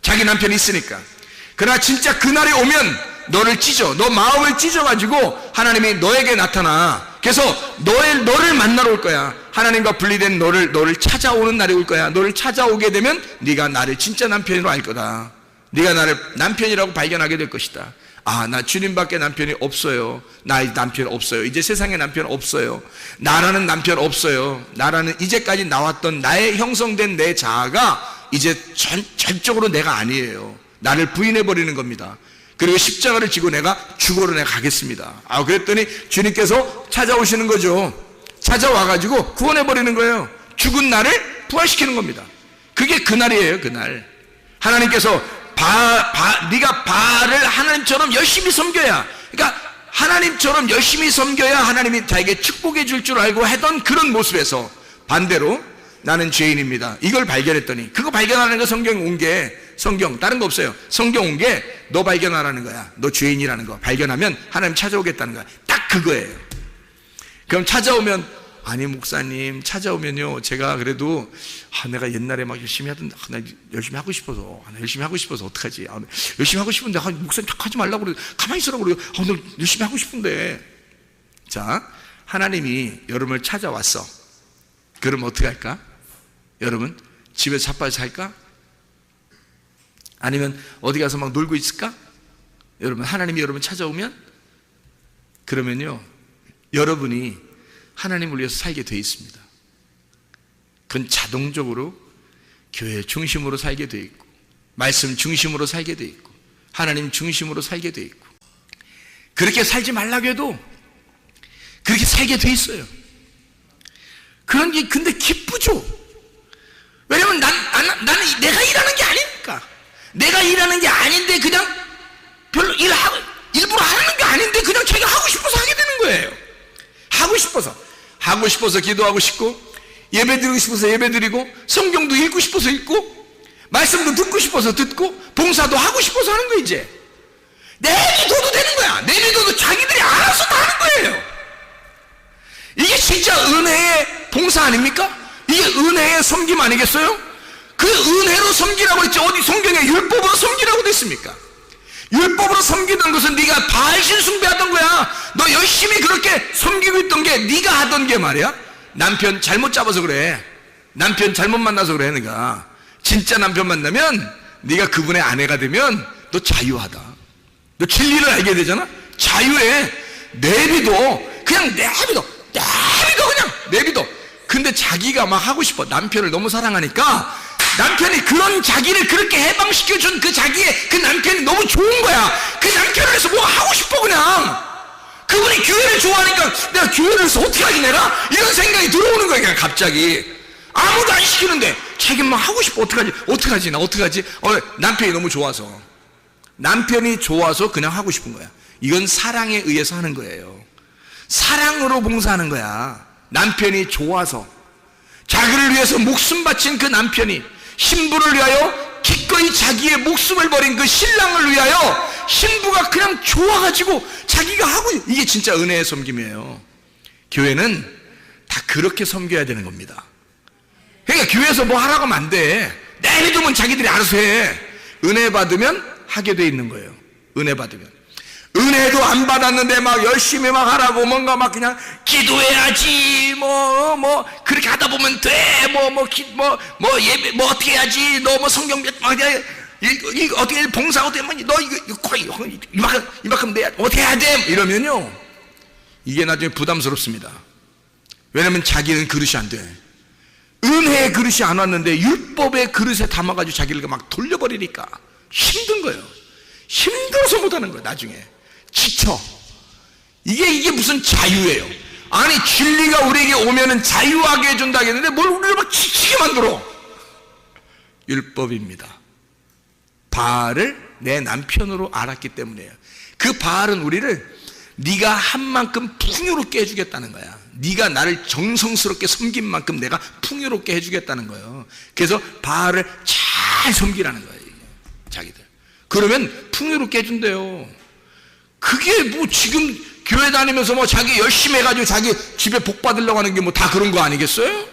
자기 남편이 있으니까. 그러나 진짜 그날이 오면 너를 찢어, 너 마음을 찢어가지고 하나님이 너에게 나타나. 그래서 너를 만나러 올 거야. 하나님과 분리된 너를 찾아오는 날이 올 거야. 너를 찾아오게 되면 네가 나를 진짜 남편으로 알 거다. 네가 나를 남편이라고 발견하게 될 것이다. 아, 나 주님밖에 남편이 없어요. 나 남편 없어요. 이제 세상에 남편 없어요. 나라는 남편 없어요. 나라는 이제까지 나왔던 나의 형성된 내 자아가 이제 전적으로 내가 아니에요. 나를 부인해버리는 겁니다. 그리고 십자가를 지고 내가 죽으러 내가 가겠습니다. 아, 그랬더니 주님께서 찾아오시는 거죠. 찾아와가지고 구원해버리는 거예요. 죽은 나를 부활시키는 겁니다. 그게 그날이에요. 그날 하나님께서 네가 바알을 하나님처럼 열심히 섬겨야, 그러니까 하나님처럼 열심히 섬겨야 하나님이 자에게 축복해 줄 줄 알고 하던 그런 모습에서 반대로 나는 죄인입니다, 이걸 발견했더니, 그거 발견하는 거 성경 온 게, 성경 다른 거 없어요. 성경 온 게 너 발견하라는 거야. 너 죄인이라는 거 발견하면 하나님 찾아오겠다는 거야. 딱 그거예요. 그럼 찾아오면, 아니 목사님 찾아오면요, 제가 그래도 내가 옛날에 막 열심히 하던데 나 열심히 하고 싶어서 어떡하지? 열심히 하고 싶은데 목사님 하지 말라고 그래, 가만히 있으라고 그래요. 나 열심히 하고 싶은데. 자, 하나님이 여러분을 찾아왔어. 그럼 어떻게 할까? 여러분 집에서 자빠져 살까? 아니면 어디 가서 막 놀고 있을까? 여러분, 하나님이 여러분 찾아오면, 그러면요 여러분이 하나님을 위해서 살게 돼 있습니다. 그건 자동적으로 교회 중심으로 살게 돼 있고, 말씀 중심으로 살게 돼 있고, 하나님 중심으로 살게 돼 있고, 그렇게 살지 말라고 해도 그렇게 살게 돼 있어요. 그런 게 근데 기쁘죠. 왜냐면 나는 내가 일하는 게 아니니까. 내가 일하는 게 아닌데 그냥 별로 일부러 하는 게 아닌데 그냥 자기가 하고 싶어서 하게 되는 거예요. 하고 싶어서 기도하고 싶고, 예배 드리고 싶어서 예배 드리고, 성경도 읽고 싶어서 읽고, 말씀도 듣고 싶어서 듣고, 봉사도 하고 싶어서 하는 거. 이제 내비둬도 되는 거야. 내비둬도 자기들이 알아서 다 하는 거예요. 이게 진짜 은혜의 봉사 아닙니까? 이게 은혜의 섬김 아니겠어요? 그 은혜로 섬기라고 했지, 어디 성경에 율법으로 섬기라고 됐습니까? 율법으로 섬기던 것은 네가 바알신 숭배하던 거야. 너 열심히 그렇게 섬기고 있던 게, 네가 하던 게 말이야, 남편 잘못 잡아서 그래. 남편 잘못 만나서 그래. 네가 진짜 남편 만나면, 네가 그분의 아내가 되면 너 자유하다. 너 진리를 알게 되잖아. 자유해. 그냥 내비둬. 근데 자기가 막 하고 싶어. 남편을 너무 사랑하니까 남편이 그런 자기를 그렇게 해방시켜준 그 자기의 그 남편이 너무 좋은 거야. 그 남편을 해서 뭐 하고 싶어. 그냥 그분이 교회를 좋아하니까 내가 교회를 해서 어떻게 하지 내가? 이런 생각이 들어오는 거야. 그냥 갑자기 아무도 안 시키는데 자기만 하고 싶어. 어떡하지? 남편이 너무 좋아서, 남편이 좋아서 그냥 하고 싶은 거야. 이건 사랑에 의해서 하는 거예요. 사랑으로 봉사하는 거야. 남편이 좋아서, 자기를 위해서 목숨 바친 그 남편이 신부를 위하여 기꺼이 자기의 목숨을 버린 그 신랑을 위하여 신부가 그냥 좋아가지고 자기가 하고, 이게 진짜 은혜의 섬김이에요. 교회는 다 그렇게 섬겨야 되는 겁니다. 그러니까 교회에서 뭐 하라고 하면 안 돼. 내비두면 자기들이 알아서 해. 은혜 받으면 하게 돼 있는 거예요. 은혜 받으면. 은혜도 안 받았는데 막 열심히 막 하라고 뭔가 막 그냥 기도해야지 뭐 그렇게 하다 보면 돼 뭐 예배 뭐 어떻게 해야지 너 뭐 성경 막 이거 어떻게 봉사하고 되면 너 이거 거의 이만큼 내야 어떻게 해야 돼 이러면요 이게 나중에 부담스럽습니다. 왜냐면 자기는 그릇이 안 돼. 은혜의 그릇이 안 왔는데 율법의 그릇에 담아가지고 자기를 막 돌려버리니까 힘든 거예요. 힘들어서 못하는 거예요. 나중에 지쳐. 이게 무슨 자유예요? 아니 진리가 우리에게 오면은 자유하게 해준다 했는데 뭘 우리를 막 지치게 만들어. 율법입니다. 바알을 내 남편으로 알았기 때문이에요. 그 바알은 우리를 네가 한 만큼 풍요롭게 해주겠다는 거야. 네가 나를 정성스럽게 섬긴 만큼 내가 풍요롭게 해주겠다는 거예요. 그래서 바알을 잘 섬기라는 거예요. 자기들. 그러면 풍요롭게 해준대요. 그게 뭐 지금 교회 다니면서 뭐 자기 열심히 해가지고 자기 집에 복 받으려고 하는 게 뭐 다 그런 거 아니겠어요?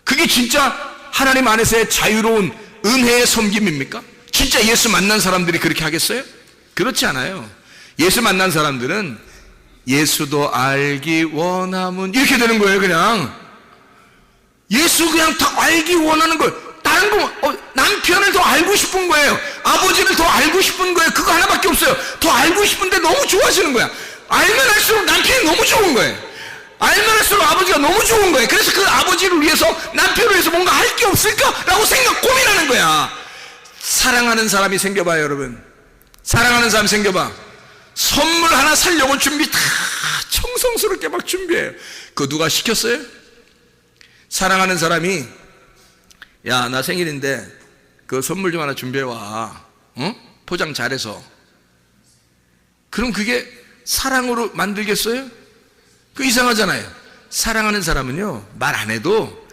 그게 진짜 하나님 안에서의 자유로운 은혜의 섬김입니까? 진짜 예수 만난 사람들이 그렇게 하겠어요? 그렇지 않아요. 예수 만난 사람들은 예수도 알기 원함은 이렇게 되는 거예요. 그냥 예수 그냥 더 알기 원하는 거예요. 다른 거 남편을 더 알고 싶은 거예요. 아버지를 더 알고 싶은 거예요. 그거 하나밖에 없어요. 더 알고 싶은데 너무 좋아하시는 거야. 알면 할수록 남편이 너무 좋은 거예요. 알면 할수록 아버지가 너무 좋은 거예요. 그래서 그 아버지를 위해서 남편을 위해서 뭔가 할 게 없을까라고 고민하는 거야. 사랑하는 사람이 생겨봐요. 여러분 사랑하는 사람이 생겨봐. 선물 하나 사려고 준비 다 정성스럽게 막 준비해요. 그거 누가 시켰어요? 사랑하는 사람이 야 나 생일인데 그 선물 좀 하나 준비해와. 포장 잘해서. 그럼 그게 사랑으로 만들겠어요? 그 이상하잖아요. 사랑하는 사람은요 말 안 해도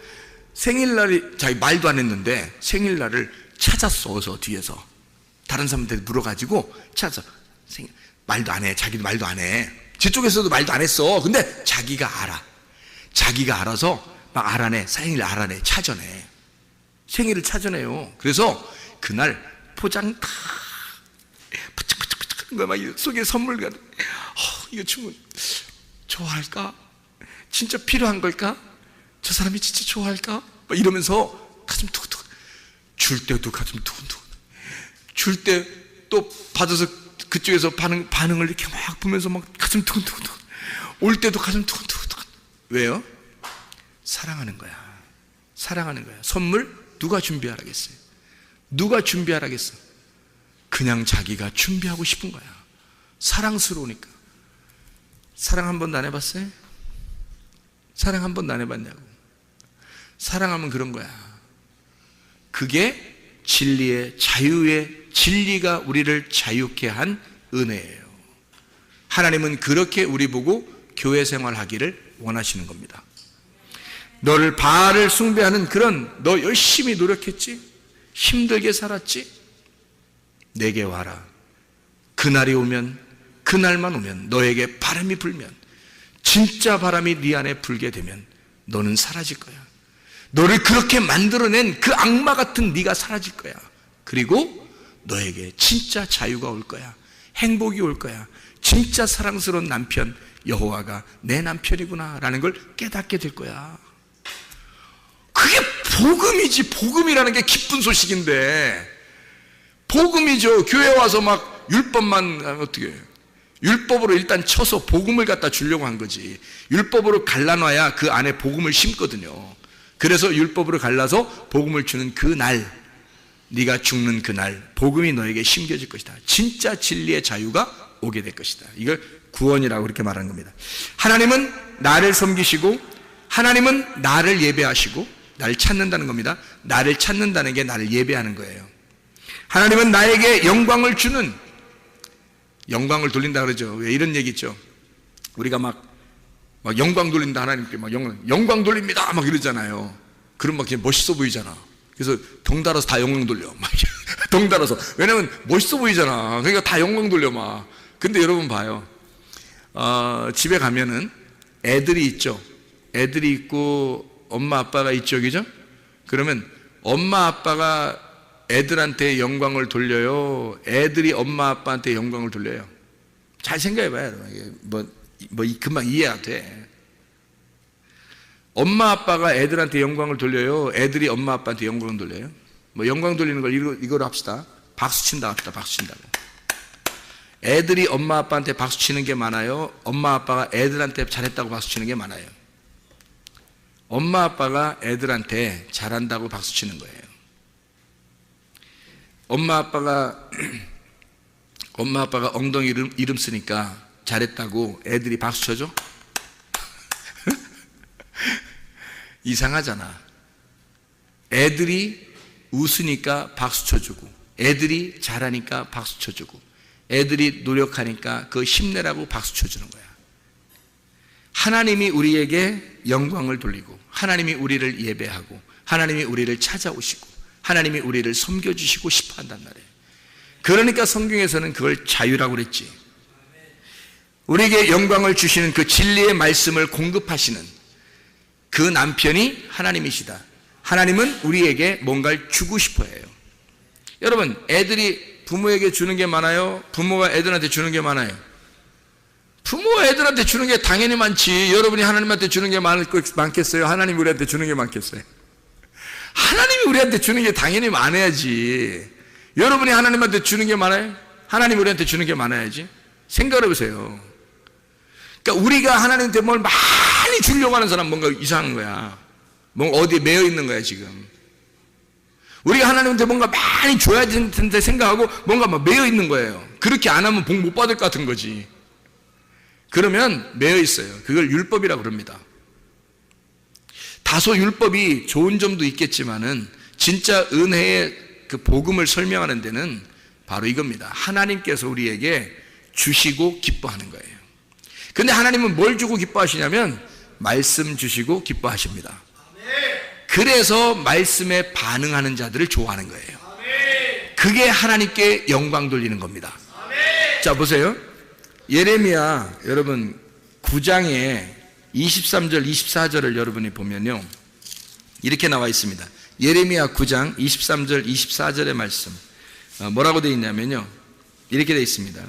생일날이 자기 말도 안 했는데 생일날을 찾았어. 어서 뒤에서 다른 사람한테 물어가지고 찾아서 말도 안 해. 자기도 말도 안 해. 저쪽에서도 말도 안 했어. 근데 자기가 알아. 자기가 알아서 막 알아내. 생일 알아내. 찾아내. 생일을 찾아내요. 그래서 그날 포장 다 푸짝푸짝푸짝 막 속에 선물가 이거 주면 좋아할까? 진짜 필요한 걸까? 저 사람이 진짜 좋아할까? 막 이러면서 가슴 두근두근. 줄 때도 가슴 두근두근. 줄 때 또 받아서 그쪽에서 반응을 이렇게 막 보면서 막 가슴 두근두근. 올 때도 가슴 두근두근. 왜요? 사랑하는 거야. 사랑하는 거야. 선물 누가 준비하라겠어요? 누가 준비하라겠어? 그냥 자기가 준비하고 싶은 거야. 사랑스러우니까. 사랑 한 번도 안 해봤어요? 사랑 한 번도 안 해봤냐고. 사랑하면 그런 거야. 그게 진리의 자유의 진리가 우리를 자유케 한 은혜예요. 하나님은 그렇게 우리 보고 교회 생활하기를 원하시는 겁니다. 너를 바알을 숭배하는 그런 너 열심히 노력했지? 힘들게 살았지? 내게 와라. 그날이 오면 그날만 오면 너에게 바람이 불면 진짜 바람이 네 안에 불게 되면 너는 사라질 거야. 너를 그렇게 만들어낸 그 악마 같은 네가 사라질 거야. 그리고 너에게 진짜 자유가 올 거야. 행복이 올 거야. 진짜 사랑스러운 남편 여호와가 내 남편이구나 라는 걸 깨닫게 될 거야. 그게 복음이지. 복음이라는 게 기쁜 소식인데 복음이죠. 교회 와서 막 율법만 어떻게 해요? 율법으로 일단 쳐서 복음을 갖다 주려고 한 거지. 율법으로 갈라놔야 그 안에 복음을 심거든요. 그래서 율법으로 갈라서 복음을 주는 그 날, 네가 죽는 그날 복음이 너에게 심겨질 것이다. 진짜 진리의 자유가 오게 될 것이다. 이걸 구원이라고 그렇게 말하는 겁니다. 하나님은 나를 섬기시고 하나님은 나를 예배하시고 나를 찾는다는 겁니다. 나를 찾는다는 게 나를 예배하는 거예요. 하나님은 나에게 영광을 주는, 영광을 돌린다 그러죠. 왜 이런 얘기 있죠. 우리가 막 영광 돌린다, 하나님께 막 영광 돌립니다 막 이러잖아요. 그럼 막 멋있어 보이잖아. 그래서 덩달아서 다 영광 돌려 막 덩달아서. 왜냐면 멋있어 보이잖아. 그러니까 다 영광 돌려 막. 근데 여러분 봐요. 집에 가면은 애들이 있죠. 애들이 있고 엄마 아빠가 있죠, 그죠? 그러면 엄마 아빠가 애들한테 영광을 돌려요? 애들이 엄마 아빠한테 영광을 돌려요? 잘 생각해봐요, 여러분. 이게 금방 이해가 돼. 엄마 아빠가 애들한테 영광을 돌려요? 애들이 엄마 아빠한테 영광을 돌려요? 영광 돌리는 걸 이거로 합시다. 박수 친다 합시다. 박수 친다고. 애들이 엄마 아빠한테 박수 치는 게 많아요? 엄마 아빠가 애들한테 잘했다고 박수 치는 게 많아요? 엄마 아빠가 애들한테 잘한다고 박수 치는 거예요. 엄마 아빠가 엉덩이 이름 쓰니까 잘했다고 애들이 박수 쳐줘? 이상하잖아. 애들이 웃으니까 박수 쳐주고, 애들이 잘하니까 박수 쳐주고, 애들이 노력하니까 그 힘내라고 박수 쳐주는 거야. 하나님이 우리에게 영광을 돌리고, 하나님이 우리를 예배하고, 하나님이 우리를 찾아오시고, 하나님이 우리를 섬겨주시고 싶어 한단 말이에요. 그러니까 성경에서는 그걸 자유라고 그랬지. 우리에게 영광을 주시는 그 진리의 말씀을 공급하시는 그 남편이 하나님이시다. 하나님은 우리에게 뭔가를 주고 싶어 해요. 여러분, 애들이 부모에게 주는 게 많아요? 부모가 애들한테 주는 게 많아요? 부모가 애들한테 주는 게 당연히 많지. 여러분이 하나님한테 주는 게 많겠어요? 하나님이 우리한테 주는 게 많겠어요? 하나님이 우리한테 주는 게 당연히 많아야지. 여러분이 하나님한테 주는 게 많아요? 하나님이 우리한테 주는 게 많아야지. 생각해 보세요. 그러니까 우리가 하나님한테 뭘 많이 주려고 하는 사람 뭔가 이상한 거야. 뭔가 어디에 매여 있는 거야 지금. 우리가 하나님한테 뭔가 많이 줘야 되는데 생각하고 뭔가 막 매여 있는 거예요. 그렇게 안 하면 복 못 받을 것 같은 거지. 그러면 매여 있어요. 그걸 율법이라고 그럽니다. 다소 율법이 좋은 점도 있겠지만은 진짜 은혜의 그 복음을 설명하는 데는 바로 이겁니다. 하나님께서 우리에게 주시고 기뻐하는 거예요. 근데 하나님은 뭘 주고 기뻐하시냐면 말씀 주시고 기뻐하십니다. 그래서 말씀에 반응하는 자들을 좋아하는 거예요. 그게 하나님께 영광 돌리는 겁니다. 자, 보세요. 예레미야 여러분 9장에 23절 24절을 여러분이 보면요, 이렇게 나와 있습니다. 예레미야 9장 23절 24절의 말씀 뭐라고 되어 있냐면요, 이렇게 되어 있습니다.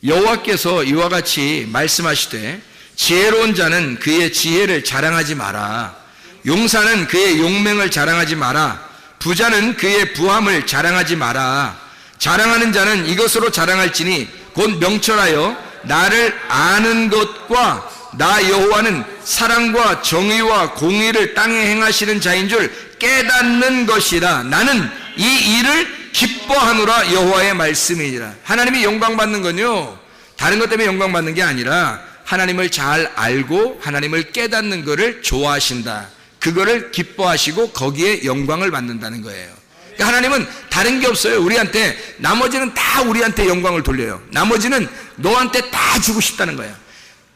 여호와께서 이와 같이 말씀하시되 지혜로운 자는 그의 지혜를 자랑하지 마라. 용사는 그의 용맹을 자랑하지 마라. 부자는 그의 부함을 자랑하지 마라. 자랑하는 자는 이것으로 자랑할지니 곧 명철하여 나를 아는 것과 나 여호와는 사랑과 정의와 공의를 땅에 행하시는 자인 줄 깨닫는 것이라. 나는 이 일을 기뻐하노라. 여호와의 말씀이니라. 하나님이 영광받는 건요, 다른 것 때문에 영광받는 게 아니라 하나님을 잘 알고 하나님을 깨닫는 것을 좋아하신다. 그거를 기뻐하시고 거기에 영광을 받는다는 거예요. 그러니까 하나님은 다른 게 없어요. 우리한테 나머지는 다 우리한테 영광을 돌려요. 나머지는 너한테 다 주고 싶다는 거예요.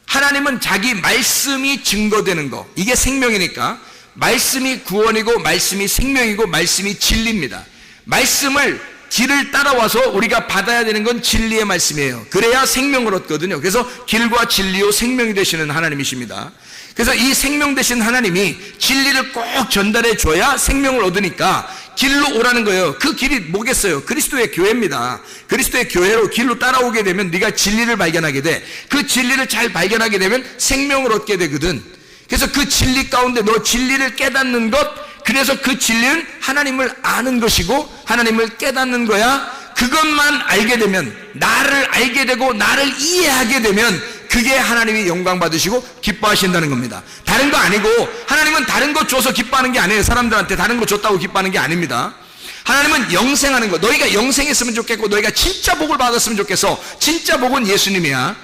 하나님은 자기 말씀이 증거되는 거, 이게 생명이니까 말씀이 구원이고 말씀이 생명이고 말씀이 진리입니다. 말씀을 길을 따라와서 우리가 받아야 되는 건 진리의 말씀이에요. 그래야 생명을 얻거든요. 그래서 길과 진리요 생명이 되시는 하나님이십니다. 그래서 이 생명 되신 하나님이 진리를 꼭 전달해 줘야 생명을 얻으니까 길로 오라는 거예요. 그 길이 뭐겠어요? 그리스도의 교회입니다. 그리스도의 교회로 길로 따라오게 되면 네가 진리를 발견하게 돼. 그 진리를 잘 발견하게 되면 생명을 얻게 되거든. 그래서 그 진리 가운데 너 진리를 깨닫는 것, 그래서 그 진리는 하나님을 아는 것이고 하나님을 깨닫는 거야. 그것만 알게 되면, 나를 알게 되고 나를 이해하게 되면 그게 하나님이 영광 받으시고 기뻐하신다는 겁니다. 다른 거 아니고, 하나님은 다른 거 줘서 기뻐하는 게 아니에요. 사람들한테 다른 거 줬다고 기뻐하는 게 아닙니다. 하나님은 영생하는 거, 너희가 영생했으면 좋겠고 너희가 진짜 복을 받았으면 좋겠어. 진짜 복은 예수님이야.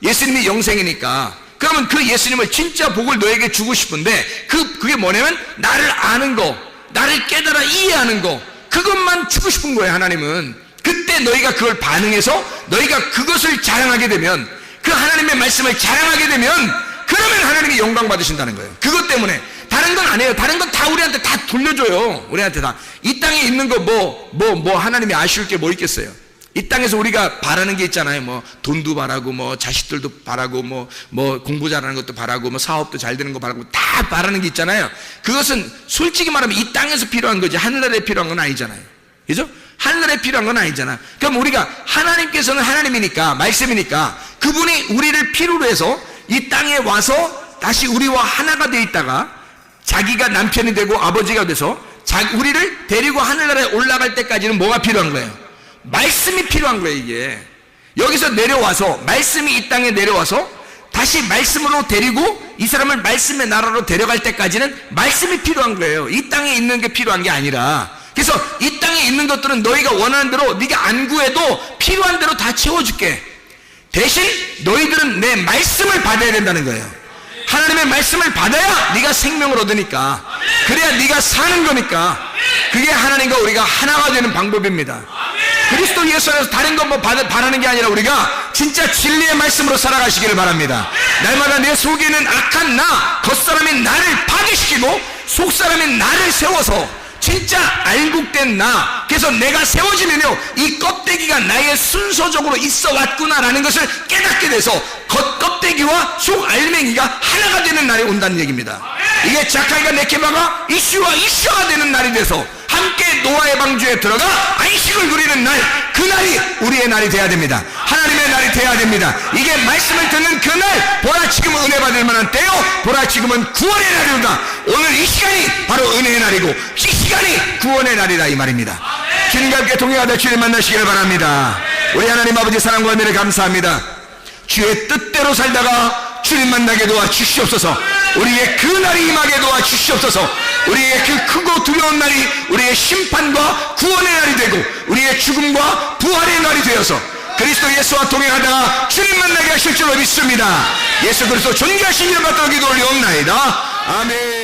예수님이 영생이니까. 그러면 그 예수님을 진짜 복을 너에게 주고 싶은데 그게 뭐냐면 나를 아는 거, 나를 깨달아 이해하는 거, 그것만 주고 싶은 거예요. 하나님은. 그때 너희가 그걸 반응해서 너희가 그것을 자랑하게 되면, 그 하나님의 말씀을 자랑하게 되면, 그러면 하나님이 영광 받으신다는 거예요. 그것 때문에. 다른 건 아니에요. 다른 건 다 우리한테 다 돌려줘요. 우리한테 다. 이 땅에 있는 거 하나님이 아쉬울 게 뭐 있겠어요? 이 땅에서 우리가 바라는 게 있잖아요. 뭐 돈도 바라고, 뭐 자식들도 바라고, 뭐 공부 잘하는 것도 바라고, 뭐 사업도 잘 되는 거 바라고, 다 바라는 게 있잖아요. 그것은 솔직히 말하면 이 땅에서 필요한 거지 하늘나라에 필요한 건 아니잖아요. 그죠? 하늘나라에 필요한 건 아니잖아. 그럼 우리가 하나님께서는 하나님이니까, 말씀이니까 그분이 우리를 필요로 해서 이 땅에 와서 다시 우리와 하나가 되어 있다가 자기가 남편이 되고 아버지가 돼서 우리를 데리고 하늘나라에 올라갈 때까지는 뭐가 필요한 거예요? 말씀이 필요한 거예요. 이게 여기서 내려와서 말씀이 이 땅에 내려와서 다시 말씀으로 데리고 이 사람을 말씀의 나라로 데려갈 때까지는 말씀이 필요한 거예요. 이 땅에 있는 게 필요한 게 아니라. 그래서 이 땅에 있는 것들은 너희가 원하는 대로 네가 안 구해도 필요한 대로 다 채워줄게. 대신 너희들은 내 말씀을 받아야 된다는 거예요. 하나님의 말씀을 받아야 네가 생명을 얻으니까, 그래야 네가 사는 거니까. 그게 하나님과 우리가 하나가 되는 방법입니다. 그리스도 예수 안에서 다른 것 뭐 바라는 게 아니라 우리가 진짜 진리의 말씀으로 살아가시기를 바랍니다. 날마다 내 속에 있는 악한 나, 겉사람이 나를 파괴시키고 속사람이 나를 세워서 진짜 알곡된 나, 그래서 내가 세워지면요 이 껍데기가 나의 순서적으로 있어 왔구나라는 것을 깨닫게 돼서 겉껍데기와 속 알맹이가 하나가 되는 날이 온다는 얘기입니다. 이게 자카이가 네케바가 이슈가 되는 날이 돼서 함께 노아의 방주에 들어가 안식을 누리는 날, 그 날이 우리의 날이 돼야 됩니다. 하나님의 날이 돼야 됩니다. 이게 말씀을 듣는 그날, 보라 지금은 은혜 받을 만한 때요, 보라 지금은 구원의 날이로다. 오늘 이 시간이 바로 은혜의 날이고 이 시간이 구원의 날이다, 이 말입니다. 주님과 함께 동행하다 주님 만나시기를 바랍니다. 우리 하나님 아버지 사랑과 은혜를 감사합니다. 주의 뜻대로 살다가 주님 만나게 도와 주시옵소서. 우리의 그 날이 임하게 도와 주시옵소서. 우리의 그 크고 두려운 날이 우리의 심판과 구원의 날이 되고 우리의 죽음과 부활의 날이 되어서 그리스도 예수와 동행하다가 주님 만나게 하실 줄로 믿습니다. 예수 그리스도 존귀하신 이름 받들어 기도 올리옵나이다. 아멘.